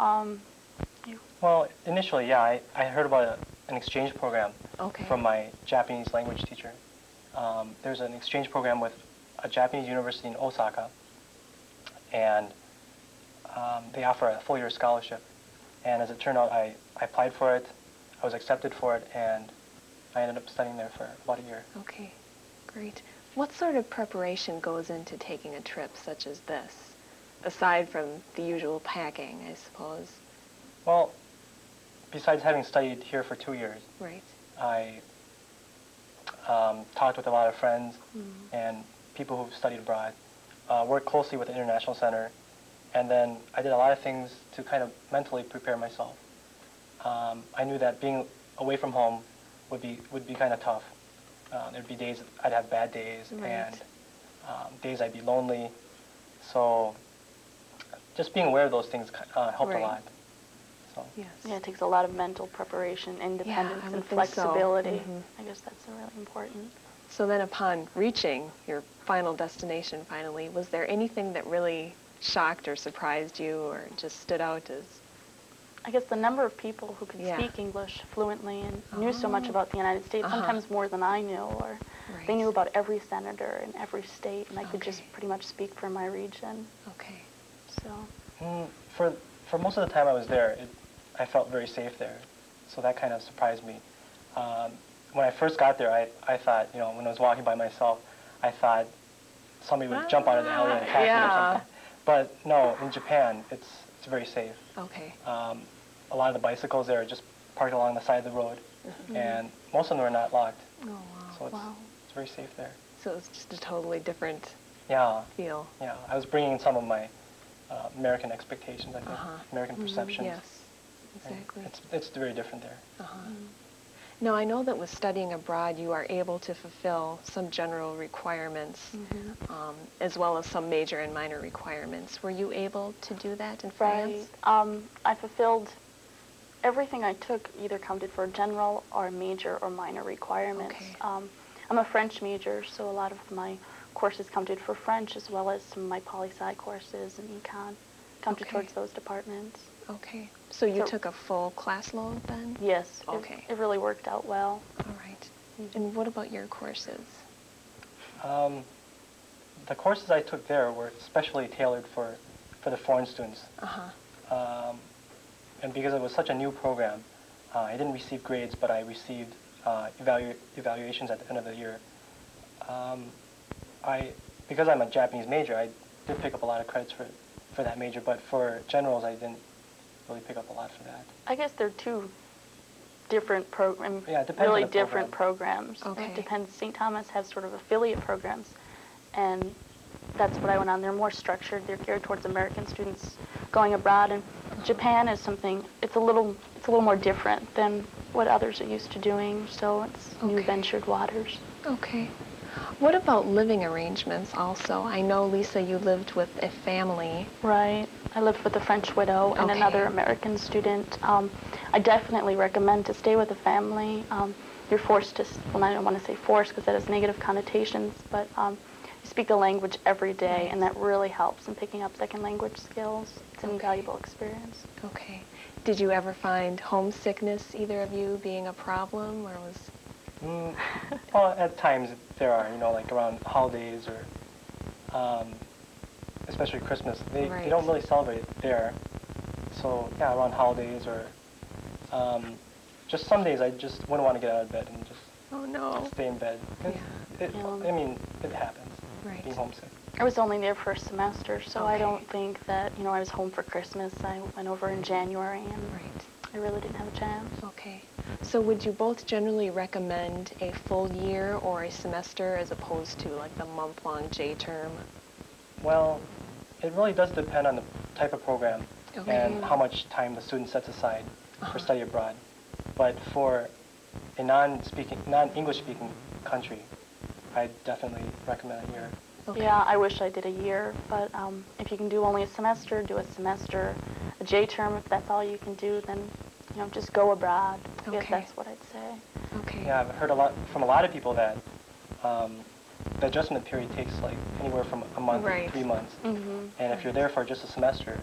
Well, initially, yeah, I heard about an exchange program Okay. from my Japanese language teacher. There's an exchange program with a Japanese university in Osaka, and they offer a full-year scholarship. And as it turned out, I applied for it, I was accepted for it, and I ended up studying there for about a year. Okay, great. What sort of preparation goes into taking a trip such as this, aside from the usual packing, I suppose? Well, besides having studied here for 2 years, Right. I talked with a lot of friends and people who've studied abroad, worked closely with the International Center, and then I did a lot of things to kind of mentally prepare myself. I knew that being away from home would be kind of tough. There'd be days I'd have bad days, and days I'd be lonely. So just being aware of those things helped a lot. So. Yes. Yeah, it takes a lot of mental preparation, independence, and flexibility. I guess that's really important. So then upon reaching your final destination finally, was there anything that really shocked or surprised you or just stood out as? I guess the number of people who could speak English fluently and knew so much about the United States, sometimes more than I knew, or they knew about every senator in every state, and I could just pretty much speak for my region. Okay. So. For most of the time I was there, I felt very safe there, so that kind of surprised me. When I first got there, I thought, when I was walking by myself, I thought somebody would jump out of the alley and attack me or something. But no, in Japan, it's very safe. Okay. A lot of the bicycles there are just parked along the side of the road, and most of them are not locked. Oh, wow. So it's very safe there. So it's just a totally different feel. Yeah, I was bringing some of my American expectations, I think, American perceptions. Yes, exactly. It's very different there. Now, I know that with studying abroad, you are able to fulfill some general requirements, as well as some major and minor requirements. Were you able to do that in France? I fulfilled everything I took either counted for general or major or minor requirements. Okay. I'm a French major, so a lot of my courses counted for French, as well as some of my poli-sci courses and econ counted towards those departments. Okay. So you took a full class load then? Yes. Okay. It really worked out well. All right. And what about your courses? The courses I took there were specially tailored for the foreign students. And because it was such a new program, I didn't receive grades, but I received evaluations at the end of the year. Because I'm a Japanese major, I did pick up a lot of credits for that major, but for generals, I didn't really pick up a lot for that. I guess they're two different programs, depends really on the different programs. Okay. It depends. St. Thomas has sort of affiliate programs, and that's what I went on. They're more structured. They're geared towards American students going abroad, and Japan is something. It's a little more different than what others are used to doing. So it's new ventured waters. Okay. What about living arrangements also? I know, Lisa, you lived with a family. Right. I lived with a French widow and another American student. I definitely recommend to stay with a family. You're forced to, well, I don't want to say forced because that has negative connotations, but you speak the language every day, and that really helps in picking up second language skills. It's an invaluable experience. Okay. Did you ever find homesickness, either of you, being a problem, or was... Well, at times there are, like around holidays or especially Christmas. They don't really celebrate it there. So, yeah, around holidays or just some days I just wouldn't want to get out of bed and just stay in bed. I mean, it happens, being homesick. I was only there for a semester, so I don't think that, I was home for Christmas. I went over in January, and I really didn't have a chance. Okay. So would you both generally recommend a full year or a semester as opposed to like the month-long J-term? Well, it really does depend on the type of program and how much time the student sets aside for study abroad. But for a non-English speaking country, I definitely recommend a year. Yeah, I wish I did a year, but if you can do only a semester, do a semester. A J-term, if that's all you can do, then just go abroad. I guess that's what I'd say. Okay. Yeah, I've heard from a lot of people that the adjustment period takes like anywhere from a month to 3 months. And if you're there for just a semester,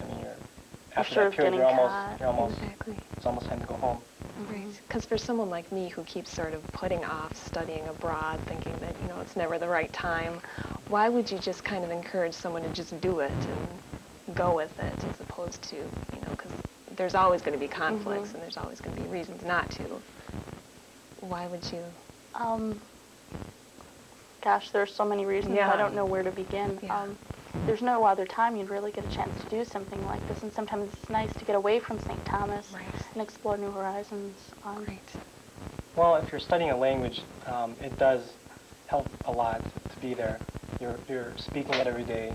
I mean, after that period, you're almost it's almost time to go home. Right. Because for someone like me who keeps sort of putting off studying abroad, thinking that it's never the right time, why would you just kind of encourage someone to just do it and go with it, as opposed to because there's always going to be conflicts and there's always going to be reasons not to. Why would you? Gosh, there's so many reasons. I don't know where to begin. There's no other time you'd really get a chance to do something like this, and sometimes it's nice to get away from St. Thomas and explore new horizons. Well, if you're studying a language, it does help a lot to be there. You're speaking it every day.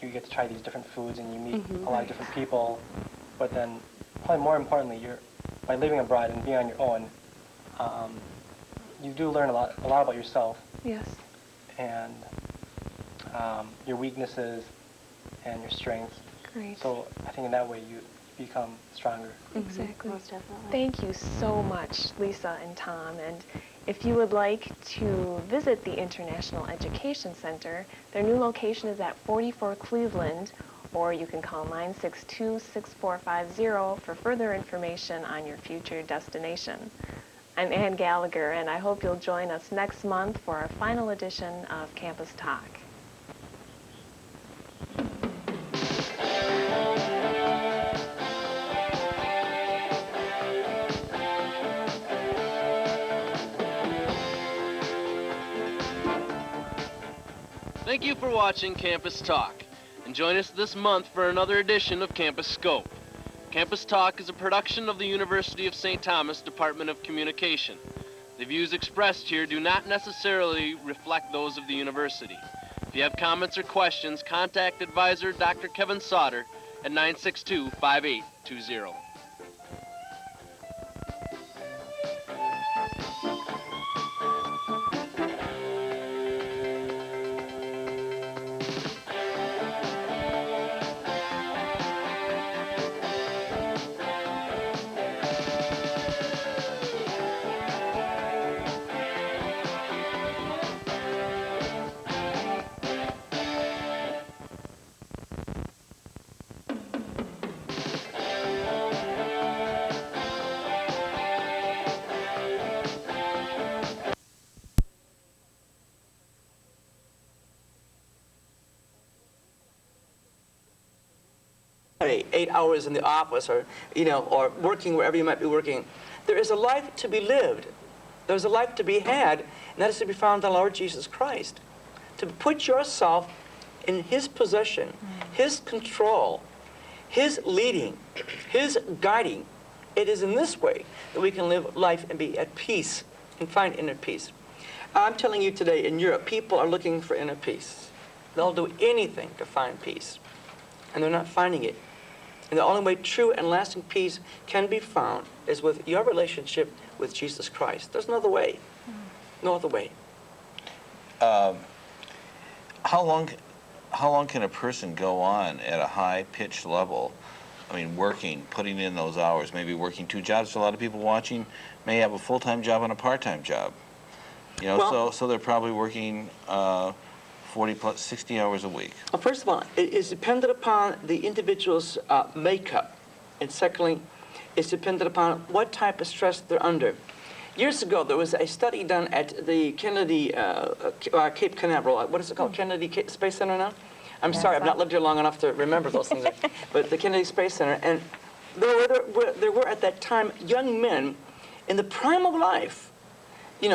You get to try these different foods, and you meet a lot of different people. But then probably more importantly, by living abroad and being on your own, you do learn a lot about yourself. Yes. And your weaknesses and your strengths. Great. So I think in that way you become stronger. Exactly. Most definitely. Thank you so much, Lisa and Tom. And if you would like to visit the International Education Center, their new location is at 44 Cleveland, or you can call 962-6450 for further information on your future destination. I'm Ann Gallagher, and I hope you'll join us next month for our final edition of Campus Talk. Thank you for watching Campus Talk, and join us this month for another edition of Campus Scope. Campus Talk is a production of the University of St. Thomas Department of Communication. The views expressed here do not necessarily reflect those of the university. If you have comments or questions, contact advisor Dr. Kevin Sauter at 962-5820. study 8 hours in the office, or or working wherever you might be working. There is a life to be lived. There's a life to be had, and that is to be found in the Lord Jesus Christ. To put yourself in His possession, His control, His leading, His guiding. It is in this way that we can live life and be at peace and find inner peace. I'm telling you today, in Europe, people are looking for inner peace. They'll do anything to find peace, and they're not finding it. And the only way true and lasting peace can be found is with your relationship with Jesus Christ. There's no other way. No other way. How long can a person go on at a high-pitched level? I mean, working, putting in those hours, maybe working 2 jobs. A lot of people watching may have a full-time job and a part-time job. So they're probably working 40 plus 60 hours a week. Well, first of all, it is dependent upon the individual's makeup. And secondly, it's dependent upon what type of stress they're under. Years ago, there was a study done at the Kennedy, Cape Canaveral, what is it called, Kennedy Space Center now? I'm sorry, I've not lived here long enough to remember those things. But the Kennedy Space Center, and there were at that time young men in the prime of life, in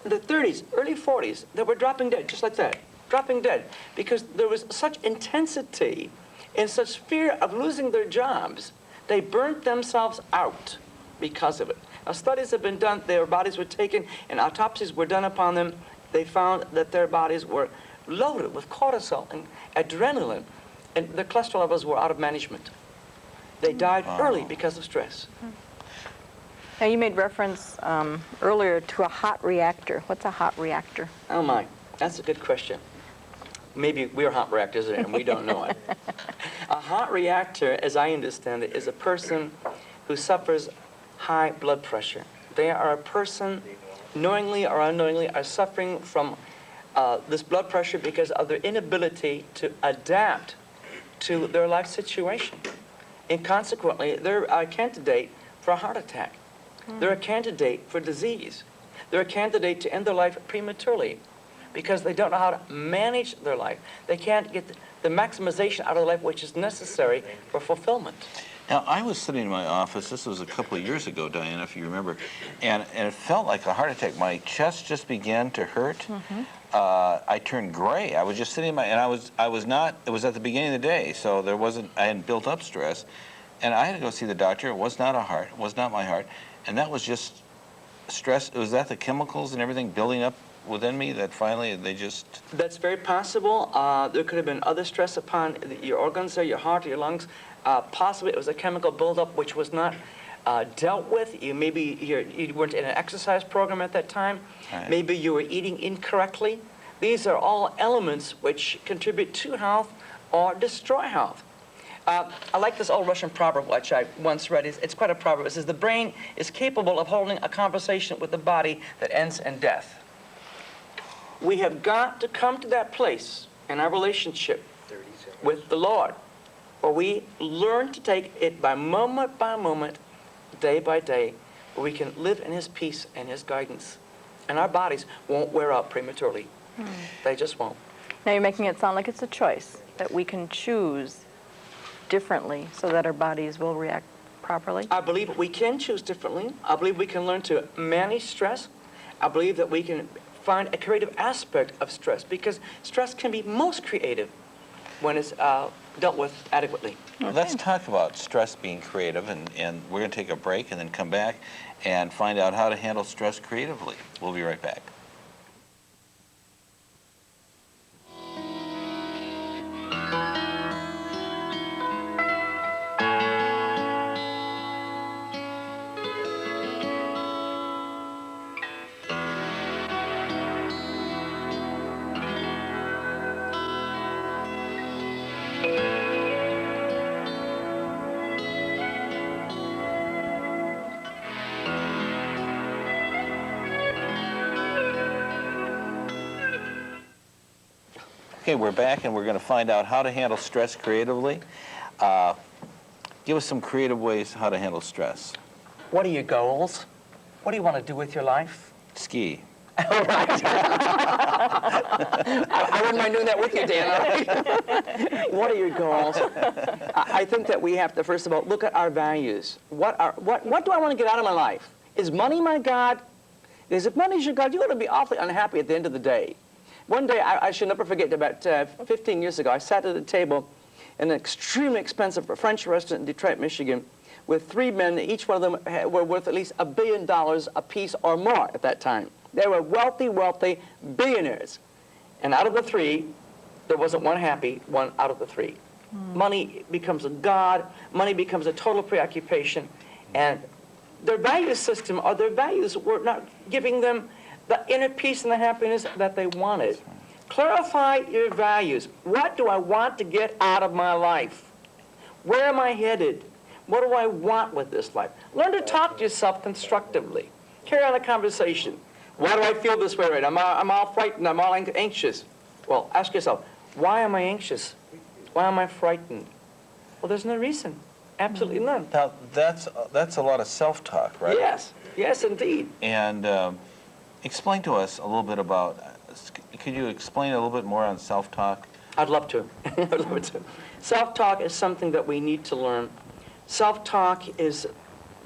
the 30s, early 40s, that were dropping dead, just like that, dropping dead, because there was such intensity and such fear of losing their jobs, they burnt themselves out because of it. Now, studies have been done, their bodies were taken, and autopsies were done upon them. They found that their bodies were loaded with cortisol and adrenaline, and their cholesterol levels were out of management. They died early because of stress. Now, you made reference earlier to a hot reactor. What's a hot reactor? Oh, my. That's a good question. Maybe we're hot reactors and we don't know it. A hot reactor, as I understand it, is a person who suffers high blood pressure. They are a person, knowingly or unknowingly, are suffering from this blood pressure because of their inability to adapt to their life situation. And consequently, they're a candidate for a heart attack. They're a candidate for disease. They're a candidate to end their life prematurely because they don't know how to manage their life. They can't get the maximization out of their life which is necessary for fulfillment. Now, I was sitting in my office, this was a couple of years ago, Diana, if you remember, and it felt like a heart attack. My chest just began to hurt. I turned gray. I was just sitting in my, and I was not, it was at the beginning of the day, so there wasn't, I hadn't built up stress, and I had to go see the doctor. It was not a heart, it was not my heart, and that was just stress. Was that the chemicals and everything building up within me that finally they just... That's very possible. There could have been other stress upon your organs, or your heart, or your lungs. Possibly it was a chemical buildup which was not dealt with. Maybe you weren't in an exercise program at that time. Right. Maybe you were eating incorrectly. These are all elements which contribute to health or destroy health. I like this old Russian proverb which I once read. It's quite a proverb. It says, the brain is capable of holding a conversation with the body that ends in death. We have got to come to that place in our relationship with the Lord where we learn to take it by moment, day by day, where we can live in His peace and His guidance. And our bodies won't wear out prematurely. They just won't. Now you're making it sound like it's a choice, that we can choose differently so that our bodies will react properly. I believe we can choose differently. I believe we can learn to manage stress. I believe that we can find a creative aspect of stress, because stress can be most creative when it's dealt with adequately. Okay. Let's talk about stress being creative, and we're going to take a break and then come back and find out how to handle stress creatively. We'll be right back. Okay, we're back, and we're going to find out how to handle stress creatively. Give us some creative ways how to handle stress. What are your goals? What do you want to do with your life? Ski. All right. I wouldn't mind doing that with you, Dan. What are your goals? I think that we have to, first of all, look at our values. What do I want to get out of my life? Is money my God? Because if money is your God, you're going to be awfully unhappy at the end of the day. One day, I should never forget, about 15 years ago, I sat at a table in an extremely expensive French restaurant in Detroit, Michigan, with three men. Each one of them were worth at least $1 billion apiece or more at that time. They were wealthy, wealthy billionaires. And out of the three, there wasn't one happy, one out of the three. Money becomes a god. Money becomes a total preoccupation. And their value system, or their values, were not giving them the inner peace and the happiness that they wanted. Clarify your values. What do I want to get out of my life? Where am I headed? What do I want with this life? Learn to talk to yourself constructively. Carry on a conversation. Why do I feel this way right now? I'm all frightened. I'm all anxious. Well, ask yourself, why am I anxious? Why am I frightened? Well, there's no reason. Absolutely none. Now, that's a lot of self-talk, right? Yes. Yes, indeed. And explain to us a little bit about, could you explain a little bit more on self-talk? I'd love to. I'd love to. Self-talk is something that we need to learn. Self-talk is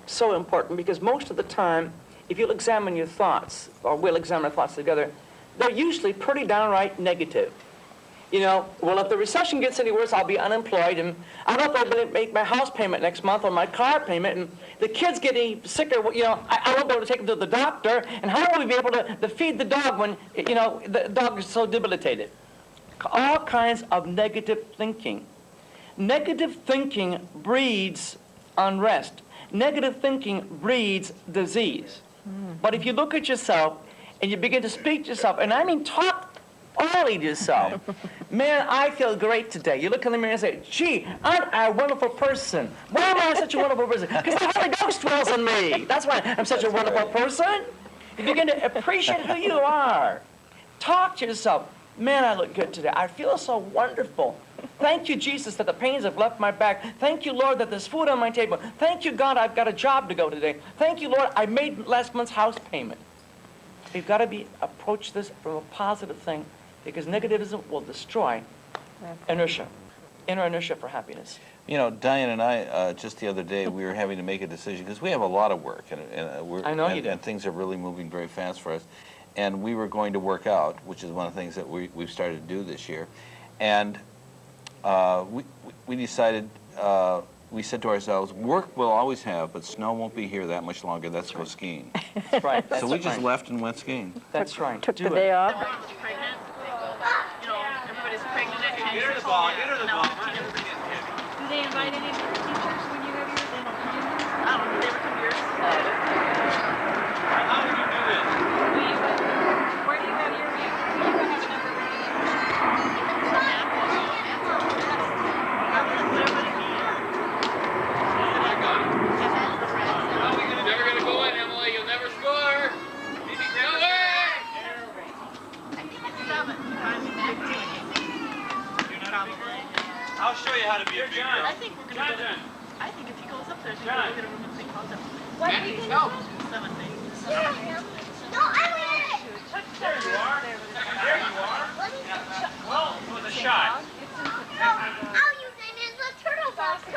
so important because most of the time, if you'll examine your thoughts, or we'll examine our thoughts together, they're usually pretty downright negative. You know, well, if the recession gets any worse, I'll be unemployed, and I don't know if I'll make my house payment next month or my car payment, and the kids getting sicker, you know, I won't be able to take them to the doctor, and how will we be able to feed the dog when, you know, the dog is so debilitated? All kinds of negative thinking. Negative thinking breeds unrest. Negative thinking breeds disease. But if you look at yourself and you begin to speak to yourself, and I mean talk only to yourself, man, I feel great today. You look in the mirror and say, gee, aren't I a wonderful person? Why am I such a wonderful person? Because the Holy Ghost dwells in me. That's why I'm such a wonderful person. You begin to appreciate who you are. Talk to yourself. Man, I look good today. I feel so wonderful. Thank you, Jesus, that the pains have left my back. Thank you, Lord, that there's food on my table. Thank you, God, I've got a job to go today. Thank you, Lord, I made last month's house payment. We've got to approach this from a positive thing, because negativism will destroy inertia, inner inertia for happiness. You know, Diane and I, just the other day, we were having to make a decision, because we have a lot of work, and things are really moving very fast for us. And we were going to work out, which is one of the things that we've started to do this year. And we decided, we said to ourselves, work we'll always have, but snow won't be here that much longer. Let's go skiing. That's right. So we just left and went skiing. That's right. Took the day off. You know, everybody's pregnant at 10 years old. Do they invite anybody? What we can do? No, I win! There you are. There you are. Well, it was a shot. I'll use it as a turtle box. It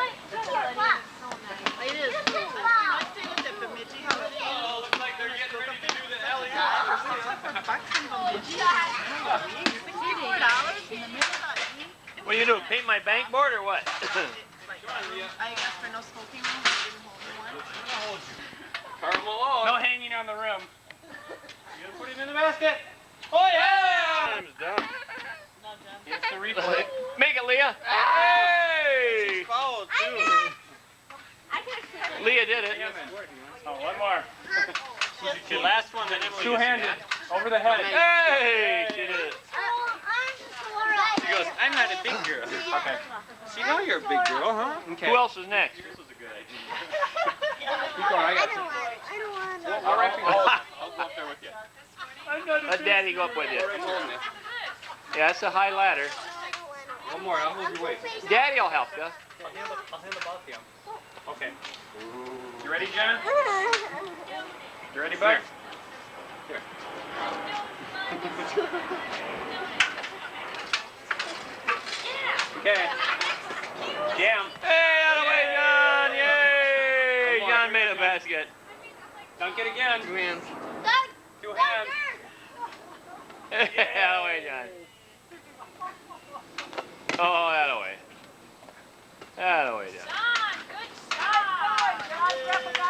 is. Oh, looks like they're getting ready to do the alley. What do you do? Paint my bank board or what? I asked for no smoking room. I didn't hold one. Carve along. No hanging on the rim. You gonna put him in the basket? Oh yeah! Time's done. It's the replay. Make it, Leah. Hey! Fouled too. Leah did it. Oh, one more. The last one that Emily Two-handed. Over the head. Hey! She did it. She goes, I'm not a big girl. Okay. She know you're a big girl, huh? Who else is next? This was a good idea. Keep going, I got you. All right, I'll go up there with you. Let Daddy go up with you. Yeah, that's a high ladder. One more, I'll hold your weight. Daddy will help you. I'll hand the ball to him. Okay. You ready, John? You ready, bud? Here. Okay. Jam. Hey, out of the way, John! Yay! John made a basket. Dunk it again. Two hands. Two hands. Hey, out of the way, John. Oh, out of the way. Out of the way, John.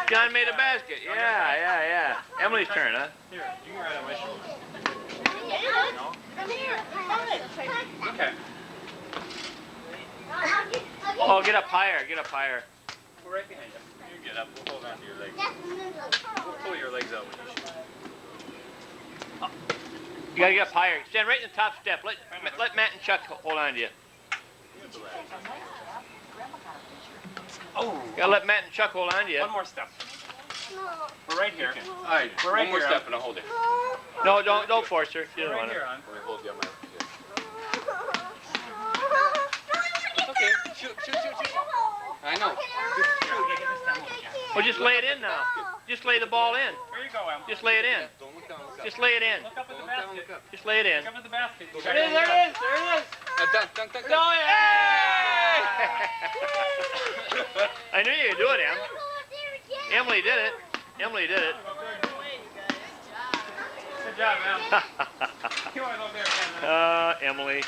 John made a basket. Yeah. Emily's turn, huh? Here, you can ride on my shoulder. Okay. Oh, get up higher. Get up higher. We're right behind you. You get up. We'll hold on to your legs. We'll pull your legs out when you shoot. You gotta get up higher. Stand right in the top step. Let Matt and Chuck hold on to you. Oh. You gotta let Matt and Chuck hold on to you. One more step. We're right here. All right, We're right one more here. step and I'll hold it. No, don't force her. She We're doesn't right want here, it. hon. I'm gonna hold you on my. Okay, shoot. I know. Well, just lay it in now. Just lay the ball in. There you go, Em. Just lay it in. Don't look down, look up. Just lay it in. Look up at the basket. Just lay it in. Look up at the basket. There it is. There it is. Dunk. No, yeah! I knew you could do it, Em. Emily did it. Emily did it. Good job, Em. You want to go there again, Emily,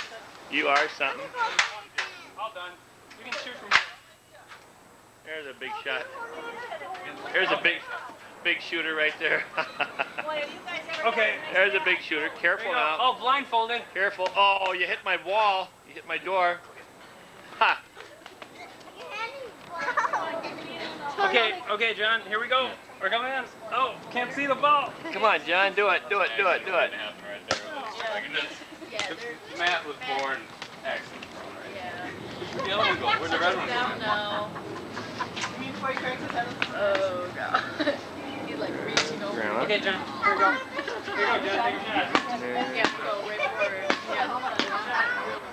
you are something. All done. You can shoot from here. There's a big shot. There's a big shooter right there. Okay. There's a big shooter. Careful now. Oh, blindfolded. Careful. Oh, you hit my wall. You hit my door. Ha. Okay, John. Here we go. We're coming in. Oh, can't see the ball. Come on, John. Do it. Matt was born excellent. Where'd the other one go? Where'd the red one go? No. You mean before he cracks his head? Oh, God. He's like reaching over. Grandma. Okay, John. Here we go. Here we go, John. Take a shot. Yeah, go right forward. Yeah.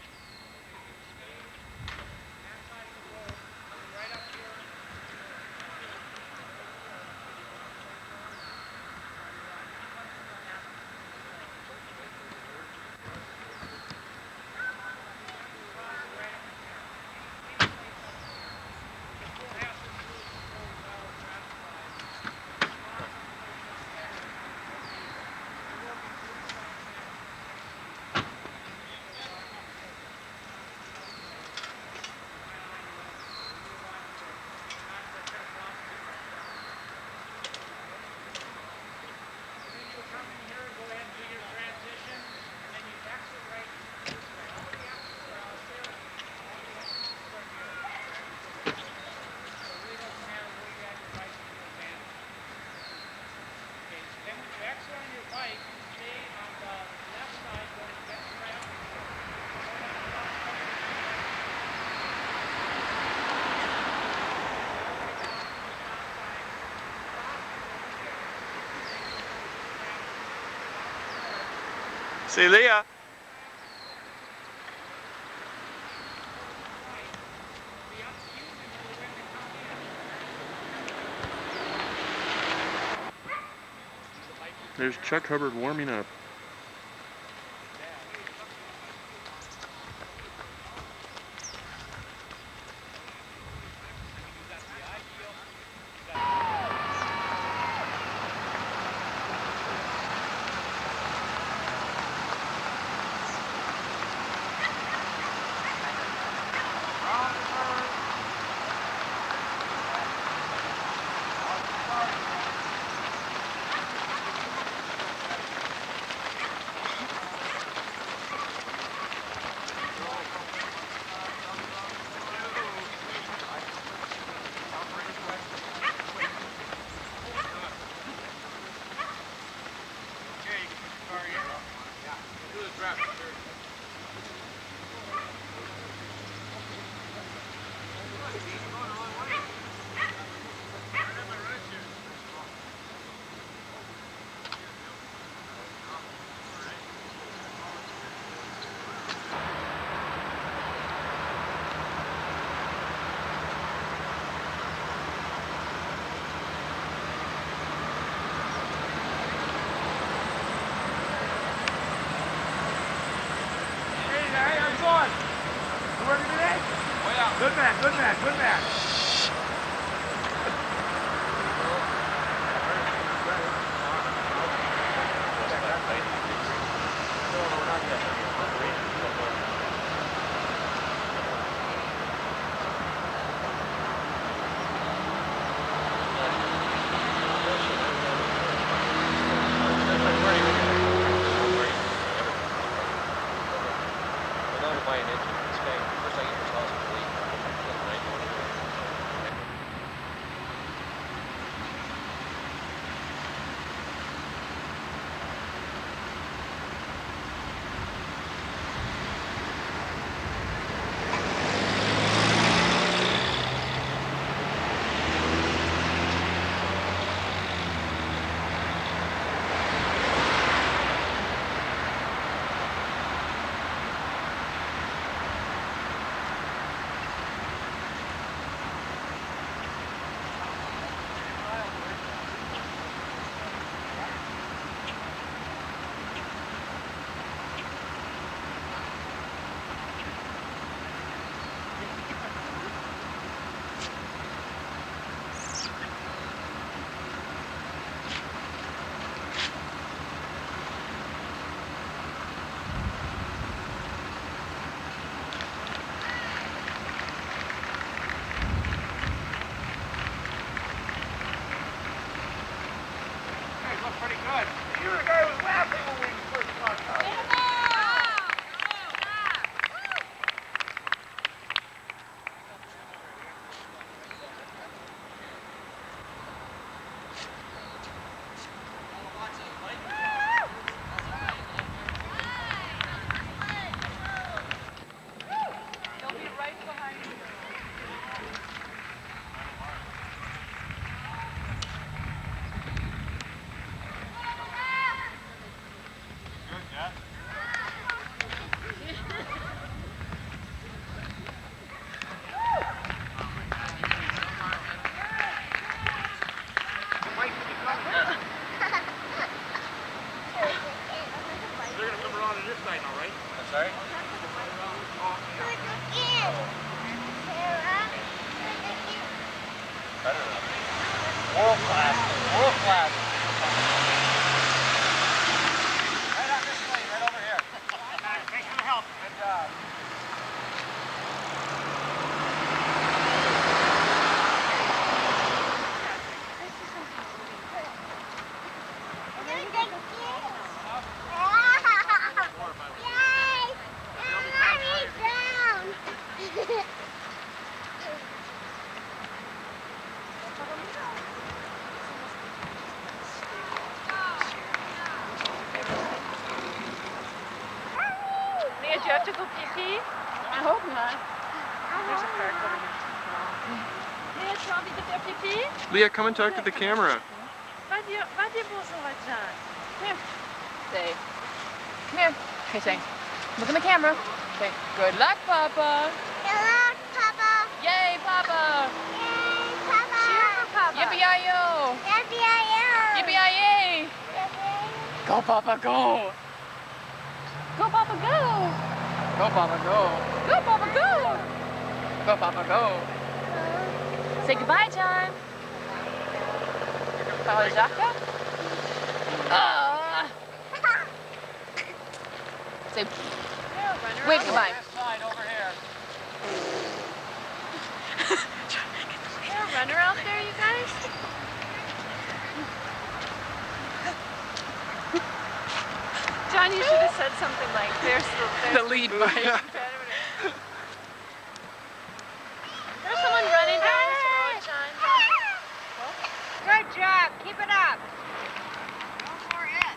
See Leah. There's Chuck Hubbard warming up. Good man, good man, good man. Pretty good. You were the guy who was laughing when we first talked about it. World class. World class. Right on this way, right over here. Thanks for the help. Good job. Leah, do you have to go pee-pee? I hope not. There's a car coming. Leah, tu as envie de faire pipi? Leah, come and talk to the camera. Va dire bonjour à John. Come here. Say. Come here. Okay, say. Look in the camera. Okay. Good luck, Papa. Good luck, Papa. Yay, Papa. Yay, Papa. Cheer for Papa. Yippee-yi-yo. Yippee-yi-yo. Yippee-yi-yay. Yippee-yi-yay. Go, Papa, go. Go, Papa, go. Go, Papa, go. Go, Papa, go. Go, Papa, go. Say goodbye, John. Papa Jacques? Say, wave goodbye. Side over here. Is there a runner out there, you guys? John, you should have said something like, there's The lead bike. There's someone running down this road, John. Good job. Keep it up. Go for it.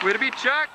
Way to be, Chuck.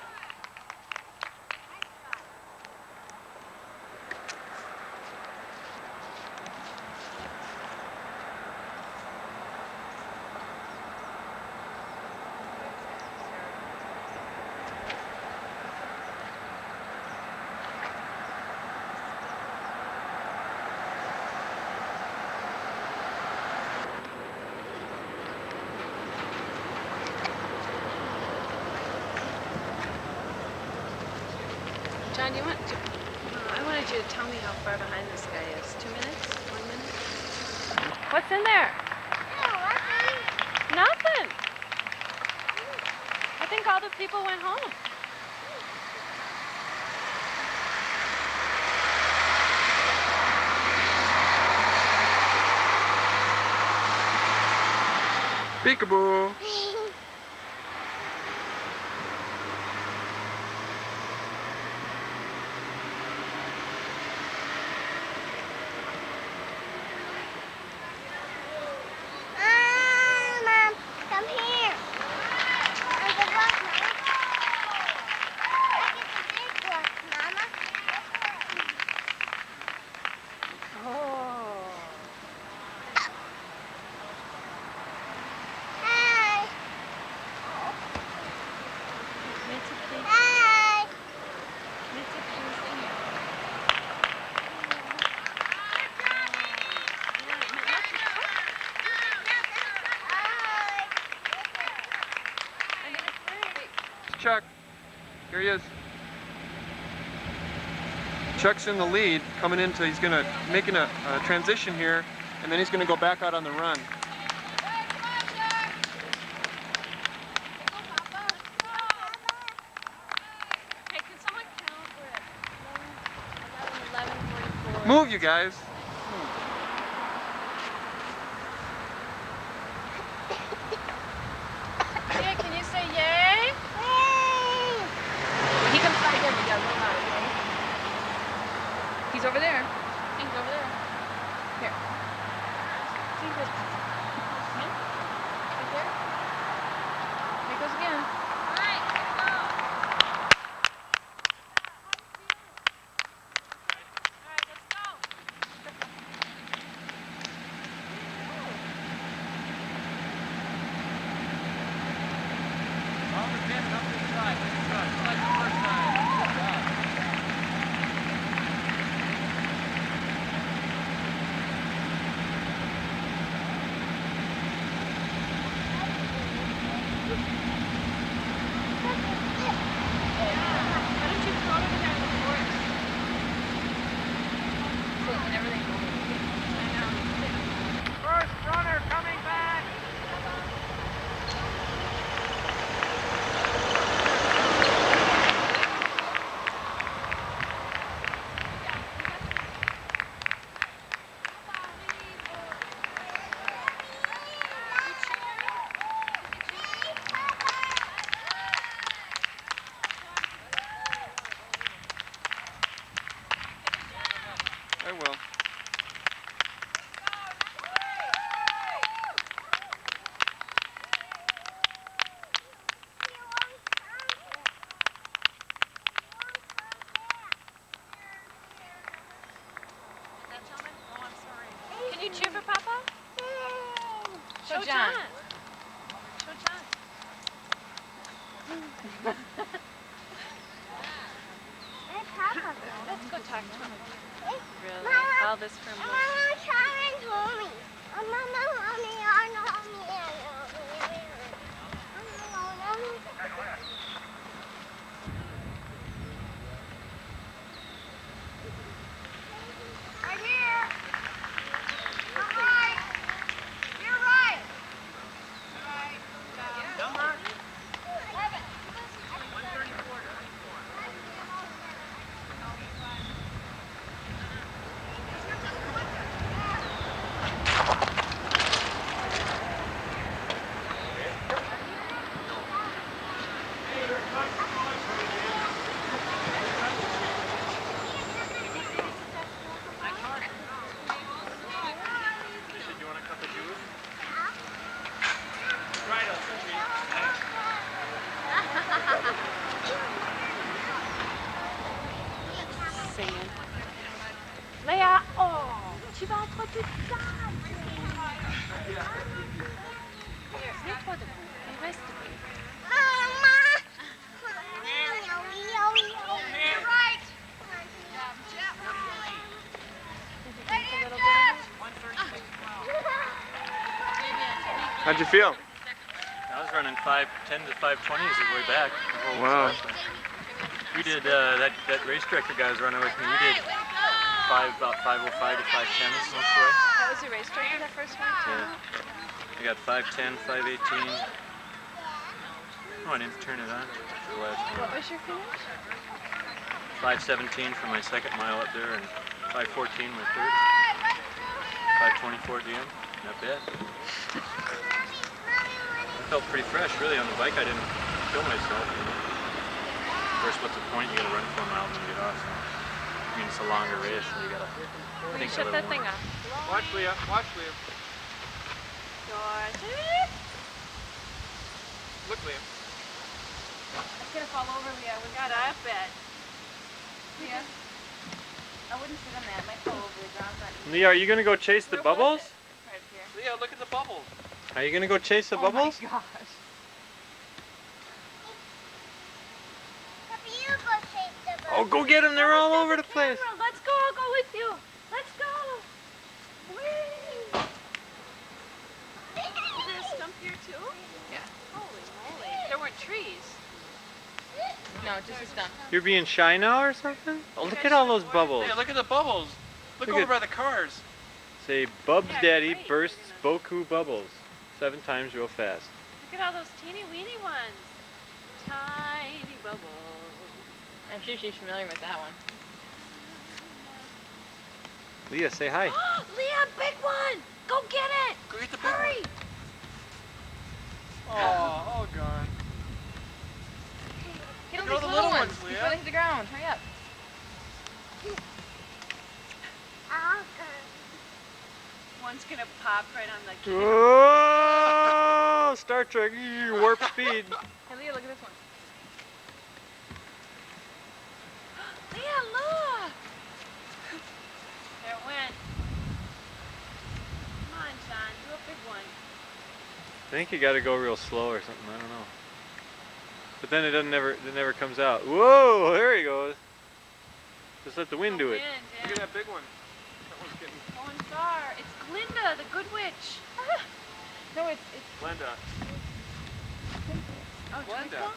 John, I wanted you to tell me how far behind this guy is. 2 minutes? 1 minute? What's in there? Nothing. I think all the people went home. Peekaboo. Chuck. Here he is. Chuck's in the lead, coming into, he's gonna making a transition here, and then he's gonna go back out on the run. Hey, can someone count? We're at 11:44. Move, you guys. Yeah, can you say yay? He comes right in. You gotta move out, okay? He's over there. He's over there. Here. See this? Right there. There he goes again. you cheer for Papa? Show John. John. Show John. Let's go talk to him. Really? All this from Right here. Come right. You're right. Right. Number? 11. 134. singing. Léa, oh, tu vas être toute sale. Mets-toi debout et reste debout. You're right. How'd you feel? I was running 5:10 to 5:20 as the way back. The whole Wow. session. We did that race director guy was running with me. We did about 5:05 to 5:10 most of the way. That was your race director that first one? Yeah. I got 5:10, 5:18. Oh, I didn't turn it on for the last What one. was your finish? 5:17 for my second mile up there, and 5:14 my third. 5:24 at the end. Not bad. I felt pretty fresh, really, on the bike. I didn't kill myself. You know. Of course, what's the point? You gotta run 4 miles and get off. So. I mean, it's a longer race, so you gotta think a Shut little that more. thing off. Watch, Leah. Watch, Leah. George. Look, Leah. It's gonna fall over, Leah. We got up it. Leah, I wouldn't sit on that. It might fall over the ground. Leah, are you gonna go chase the bubbles? Right here. Leah, look at the bubbles. Are you gonna go chase the bubbles? Oh my gosh. Oh, go get them. They're all over the place. Let's go. I'll go with you. Let's go. Whee! Is there a stump here too? Yeah. Holy moly. There weren't trees. No, just a stump. You're being shy now or something? Oh, look at all those bubbles. Hey, look at the bubbles. Look Look over at- by the cars. Say, Bub's daddy bursts Boku bubbles 7 times real fast. Look at all those teeny weeny ones. Tiny bubbles. I'm sure she's familiar with that one. Leah, say hi. Leah, big one. Go get it. Go get the big Hurry. Oh, gone. Get Look all at all these the little little ones ones, before Leah. they hit the ground. Hurry up. One's gonna pop right on the kid. Oh, Star Trek, warp speed. Hey, Leah, look at this one. Leah, look. There it went. Come on, John. Do a big one. I think you gotta go real slow or something, I don't know. But then it never comes out. Whoa, there he goes. Just let the wind do it. Wind, Look at that big one. That one's getting... Going far. It's Glinda, the good witch. No, it's Glenda. Oh, Glenda.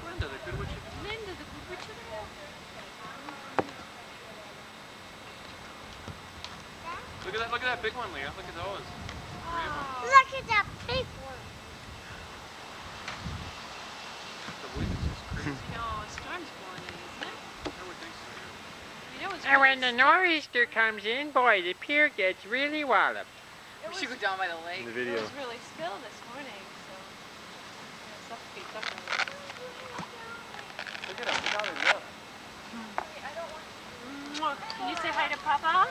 Glenda, the good witch. Glinda, the good witch of the hill. Look at that big one, Leah. Look at those. Look at that big one. The wind is just crazy. No, a storm's blowing in, isn't it? I would think so. I mean, it was And when really the nor'easter comes in, boy, the pier gets really walloped. We should go down by the lake. In the video. It was really still this morning, so it suffocates up on it. Look at them. Look how they look. Can you say hi to Papa?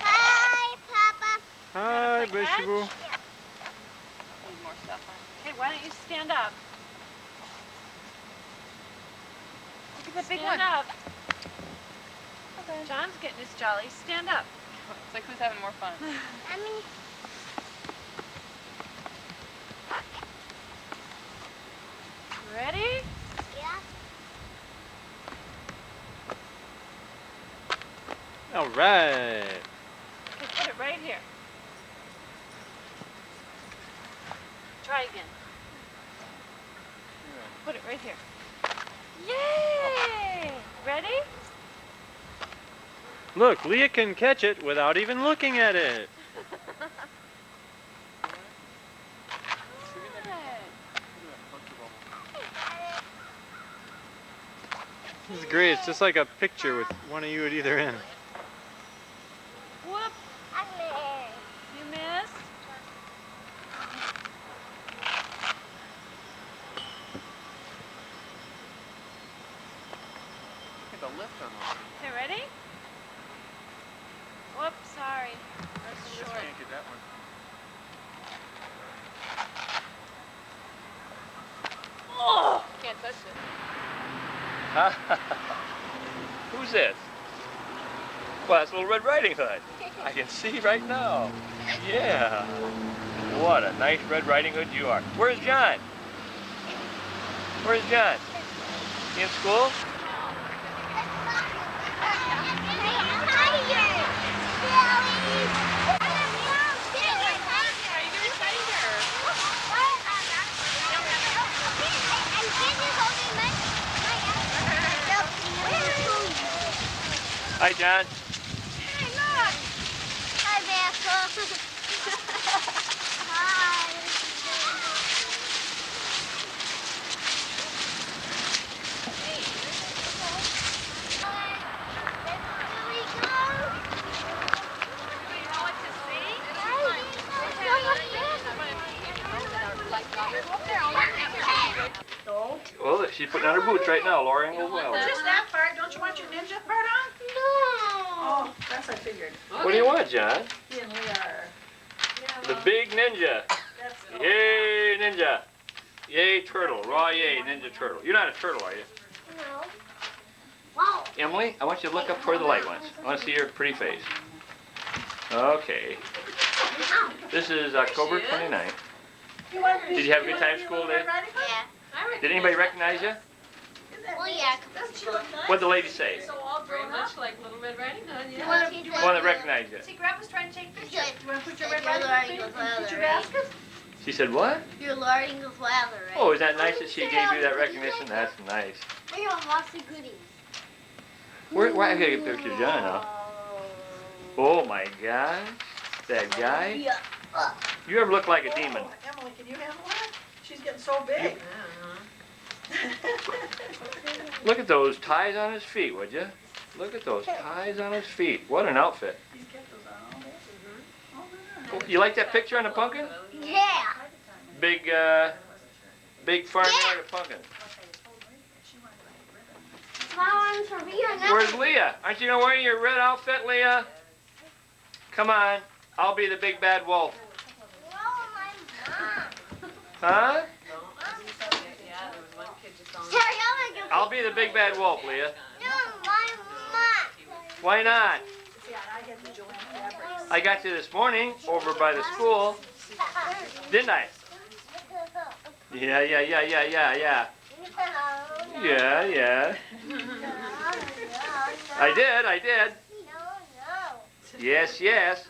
Hi, Papa. Hi, Like that? Bishibu. Need more stuff on. Okay, why don't you stand up? Look at that big Stand one. up. John's getting his jolly. Stand up. It's like who's having more fun? Ready? Yeah. All right. Okay, put it right here. Try again. Put it right here. Yay! Ready? Look, Leah can catch it without even looking at it. This is great. It's just like a picture with one of you at either end. Whoop! You missed? Get the lift on that. Okay, ready? Whoops, sorry. That's Just short. can't get that one. Oh! Can't touch it. Who's this? Well, that's Little Red Riding Hood. I can see right now. Yeah. What a nice Red Riding Hood you are. Where's John? Where's John? He in school? Hi, John. Hey, look! Hi, Bethel. Well, she's putting on her boots right now, Laura Ingalls Wilder. Just that part. Don't you want your ninja part on? No. Oh, that's I figured. What do you want, John? He and Leah are. The big ninja. Yay, ninja. Yay, turtle. Raw yay, ninja turtle. You're not a turtle, are you? No. Wow. Emily, I want you to look up toward the light once. I want to see your pretty face. Okay. This is October 29th. Did you have a good time at school today? Yeah. Did anybody recognize you? Well, yeah. What'd the lady say? So all very much like Little Red Riding Hood, yeah. One that recognized you. See, Grandpa's trying to take pictures. You want to put your Red You're Riding Riding Hood Hood in your right? basket? She said what? You're learning the weather, right? Oh, is that nice that she gave you that recognition? That's nice. We have lots of goodies. Where I gotta get a picture of John now. Oh my gosh. That guy? Yeah. You ever look like a demon? Emily, can you handle that? She's getting so big. Look at those ties on his feet, would you? Look at those ties on his feet. What an outfit. He's kept those on all day. Oh, you like that picture on the pumpkin? Yeah. Big, big farmyard of pumpkin. Flowers for me or nothing. Where's Leah? Aren't you gonna wear your red outfit, Leah? Come on. I'll be the big bad wolf. Huh? I'll be the big bad wolf, Leah. No, my mom. Why not? I got you this morning over by the school, didn't I? Yeah. Yeah. I did. Yes. Yes.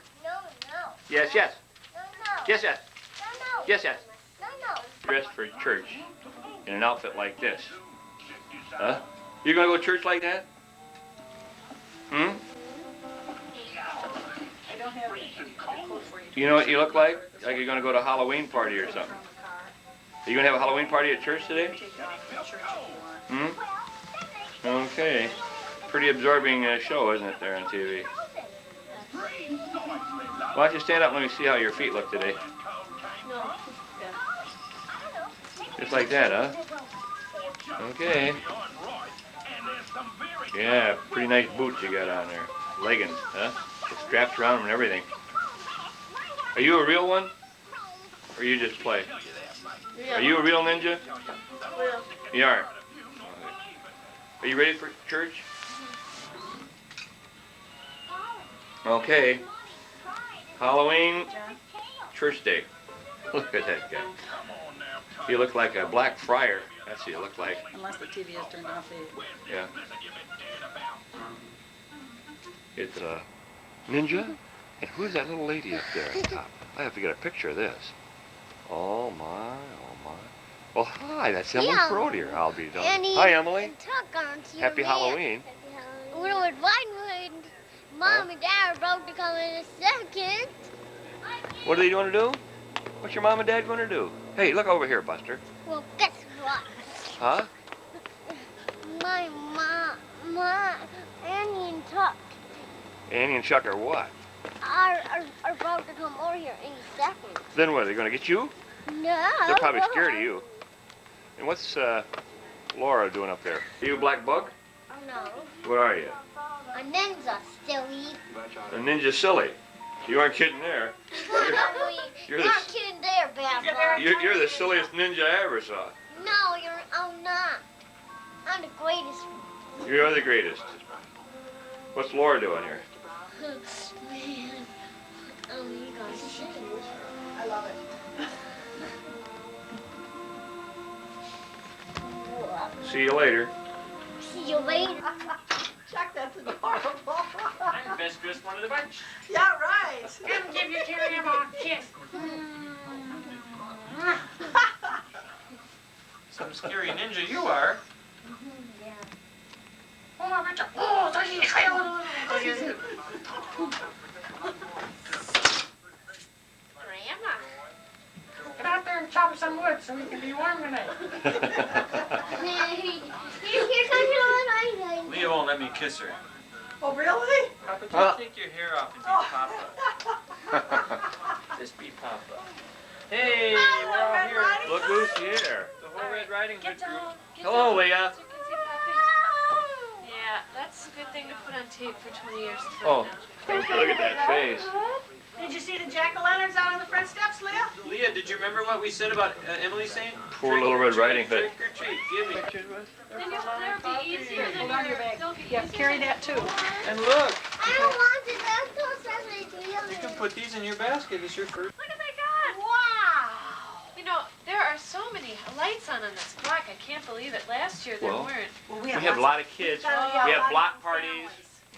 Dressed for church in an outfit like this. Huh? You gonna go to church like that? Hmm? You know what you look like? Like you're gonna go to a Halloween party or something. Are you gonna have a Halloween party at church today? Hmm? Okay. Pretty absorbing show, isn't it, there on TV? Why don't you stand up and let me see how your feet look today? Just like that, huh? Okay. Yeah, pretty nice boots you got on there. Leggings, huh? With straps around them and everything. Are you a real one? Or you just play? Are you a real ninja? You are. Are you ready for church? Okay. Halloween, church day. Look at that guy. You look like a black friar. That's what you look like. Unless the TV is turned off. Yeah. It's a ninja. And who's that little lady up there at the top? I have to get a picture of this. Oh my, oh my. Well, hi, that's Emily Yeah. Frodier. I'll be done. Annie, Hi, Emily. Tuck, aren't you, Happy man? Halloween. We're with Vinewood. Mom and Dad are both to come in a second. What are they going to do? What's your mom and dad going to do? Hey, look over here, Buster. Well, guess what? Huh? My Annie and Tuck Annie and Chuck are what? are about to come over here any second. Then what, are they going to get you? No. They're probably scared of you. And what's Laura doing up there? Are you a black bug? No. What are you? A ninja, silly. A ninja silly. You aren't kidding there. You're Not the, kidding there, Papa. you're the silliest ninja I ever saw. No, I'm not. I'm the greatest. You're the greatest. What's Laura doing here? Man. Oh, you guys see. I love it. See you later. See you later. Chuck, that's adorable. I'm the best dressed one of the bunch. Yeah, right. Come give your grandma a kiss. Some scary ninja you are. Grandma, get out there and chop some wood so we can be warm tonight. Here comes your little ice. Leah won't let me kiss her. Oh, really? Papa, Huh? just take your hair off and be Papa. Just be Papa. Hey, we're all here. Look who's here. The whole Red Riding Hood group. Hello, Leah. Yeah, that's a good thing to put on tape for 20 years. Oh, look at that face. Did you see the jack-o'-lanterns out on the front steps, Leah? Leah, did you remember what we said about Emily saying? Poor little Red Riding Hood. Trick or treat. Give me. Then it'll be easier than Hold on to your bag. Yeah, carry that too. And look, I don't want to. That's so sensitive. you can put these in your basket. It's your first. Look at my God! Wow! You know, there are so many lights on this block. I can't believe it. Last year there Well, weren't. We have a lot of kids. We have block parties.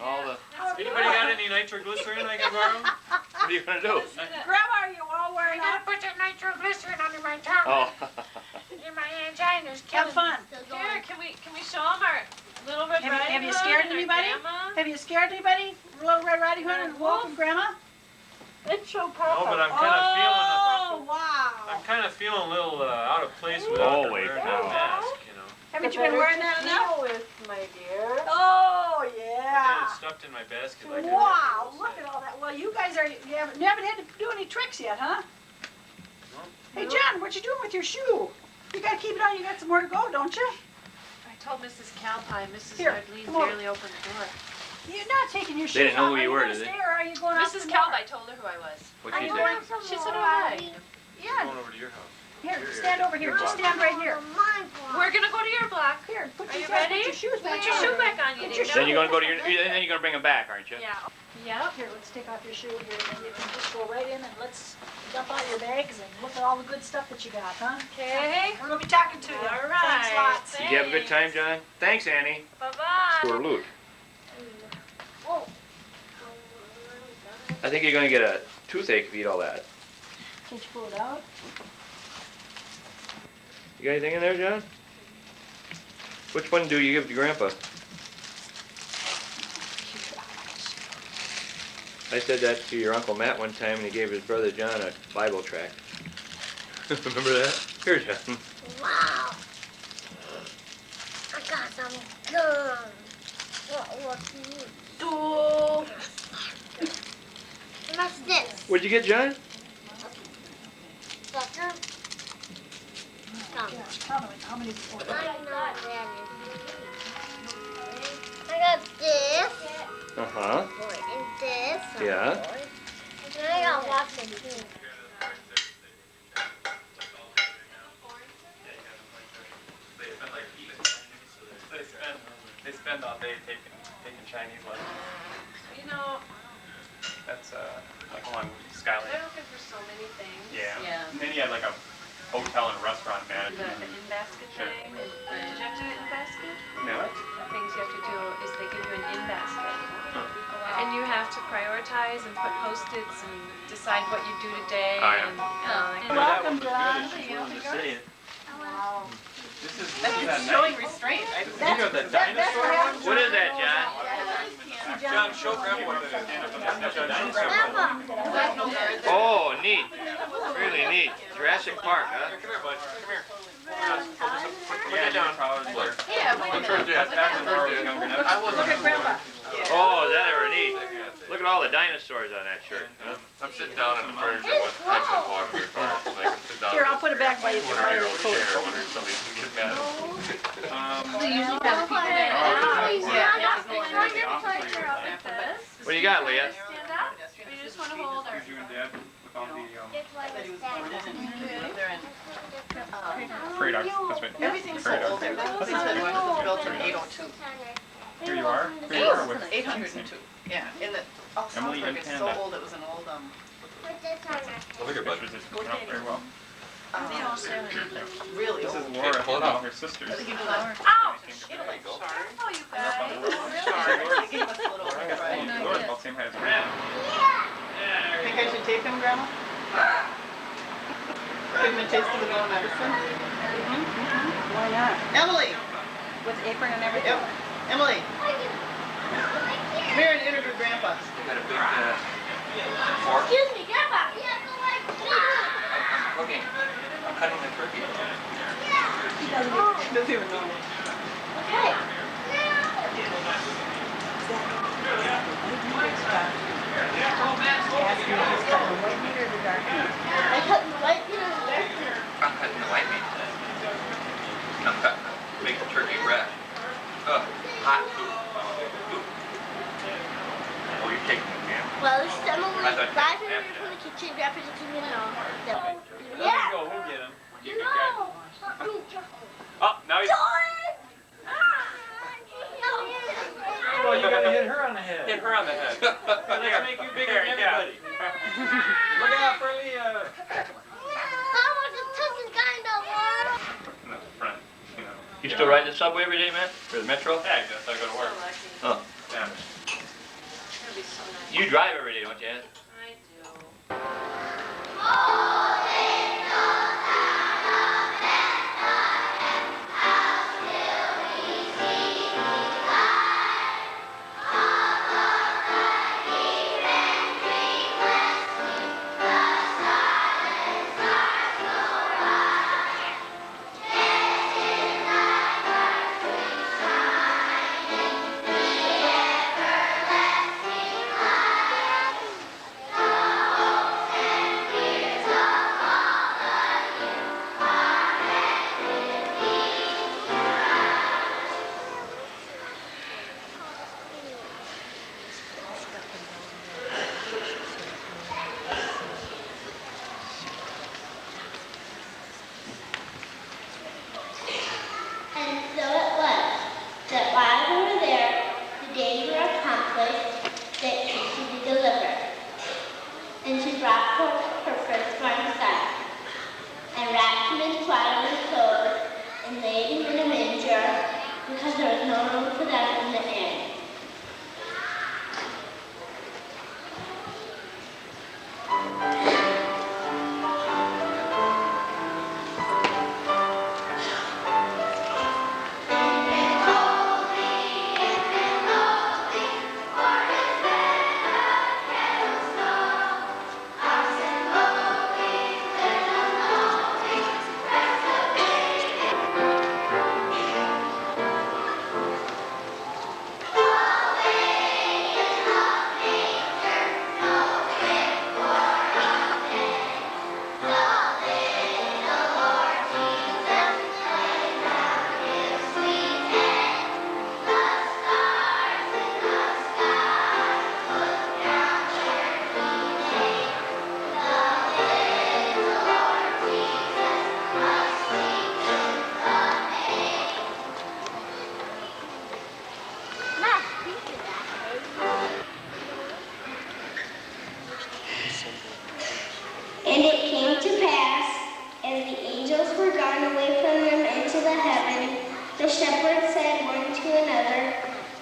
All the. Anybody got any nitroglycerin I can borrow? What are you gonna do? Grandma, are you all wearing I gotta up? put that nitroglycerin under my tongue. Oh. And my angina's Have killing fun. Here, can we show them our little Red Riding Have you Hood scared and our anybody? grandma? Have you scared anybody? Little Red Riding Hood and Wolf and Grandma? Let's show No, but I'm kind of Oh, wow. I'm kind of feeling a little out of place without Always wearing now. that mask. You know. Haven't you been wearing that enough? with my dear. Oh, I yeah. got it stuffed in my basket like Wow, look at all that. Well, you guys you haven't had to do any tricks yet, huh? Hey, John, what you doing with your shoe? You gotta keep it on. You got some more to go, don't you? I told Mrs. Calpine, Mrs. Here, Hardleen come over. barely opened the door. You're not taking your shoes They didn't know off. who Are you were, gonna did they? stay or are you going out Mrs. some Calp, more? I told her who I was. What'd she I say? want some She more. said, all right. Yeah. going over to your house. Here, stand over here. Just stand right here. We're gonna go to your block. Here, put Are you your, ready? put your shoes back Put your on. shoe back on, you Put your didn't Then know? you're gonna go to your. Then you're gonna bring them back, aren't you? Yeah. Yep. Here, let's take off your shoe here, and you can just go right in and let's dump out your bags and look at all the good stuff that you got, huh? Okay. We're gonna be talking to you. All Thanks right. lots. Did you have a good time, John? Thanks, Annie. Bye-bye. Poor Luke. I think you're gonna get a toothache if you eat all that. Can't you pull it out? You got anything in there, John? Which one do you give to Grandpa? I said that to your Uncle Matt one time, and he gave his brother John a Bible tract. Remember that? Here, John. Wow. I got some gum. What's this? Oh. What's this? What'd you get, John? Sucker? Gum. How many? I know that is. I got this. Uh-huh. And this. Yeah. And I got lots of things. They spend all day taking Chinese lessons. You know, That's like along Skyline. They're looking for so many things. Yeah. And then you had like a hotel and restaurant management. The in-basket Sure. thing. Did you have to do in-basket? No. The things you have to do is they give you an in-basket. And you have to prioritize and put Post-its and decide what you do today. Oh, yeah. And, Welcome, John. Wow. That's showing restraint. You got the dinosaur one? What is that, John? John, show Grandpa what it is. Oh, neat. Really neat. Jurassic Park, huh? Come here, bud. Come here. Put that down. Yeah, I'm sure Dad. I wasn't. Look at Grandpa. Oh, is that ever neat? Look at all the dinosaurs on that shirt. I'm sitting down in the furniture with exit walk in the car, so I can sit down. Here, I'll put it back by your chair. I wonder if somebody can get mad. They usually have people there. What do you got, Leah? Stand up. Or you just want to hold her? You and Dad with all the Radar. That's right. Everything's so old there. This was built in 802. Here you are. Here you are with 802. Yeah. In the Emily Salzburg and is so Panda. old. It was an old Look at Bud. Very well. really This old. is Laura and all her sisters. I think he was on. Ouch! Italy. Careful, you guys. Sorry. He gave us a little Laura's about the same height as Grandma. Think I should take him, Grandma? Give him a taste of his own medicine? Why not? Emily! With apron and everything? Yep. Emily! Come here and interview Grandpa. Got a big fork. Excuse me, Grandpa. I'm cooking. I'm cutting the turkey. He doesn't even know. Okay. I cut the white meat or the dark meat? I'm cutting the white meat. I'm cutting the big turkey breast. Hot soup. Oh, you're taking it, man. Well, this is Emily. I thought- 5 minutes from the kitchen. Grandpa doesn't even know. There Yeah. you go. We'll get him. You good No. guy. Oh, now he's. Oh, you gotta hit her on the head. Hit her on the head. Let's make you bigger than everybody. Look out for Leah. In the front, you know. You still ride the subway every day, man? Or the metro? Yeah, I guess I go to work. Oh. Yeah. You drive every day, don't you, Ann? And so it was that while we were there, the day you were accomplished, that Trixie did deliver. And she brought her firstborn son, and wrapped him in swaddling clothes, and laid him in a manger, because there was no room for them in the inn. And it came to pass, as the angels were gone away from them into the heaven, the shepherds said one to another,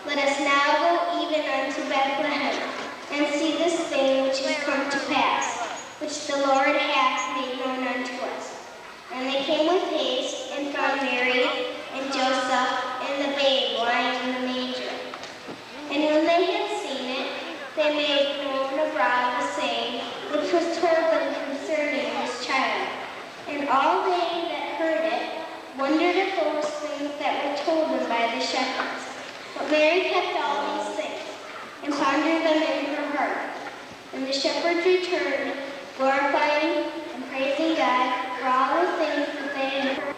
Let us now go even unto Bethlehem, and see this thing which is come to pass, which the Lord hath made known unto us. And they came with haste, and found Mary and Joseph and the babe lying in the manger. And when they had seen it, they made known abroad the saying which was told them concerning this child. And all they that heard it wondered at those things that were told them by the shepherds. But Mary kept all these things, and pondered them in her heart. And the shepherds returned, glorifying and praising God for all the things that they had heard.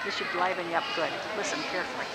This should liven you up good. Listen carefully.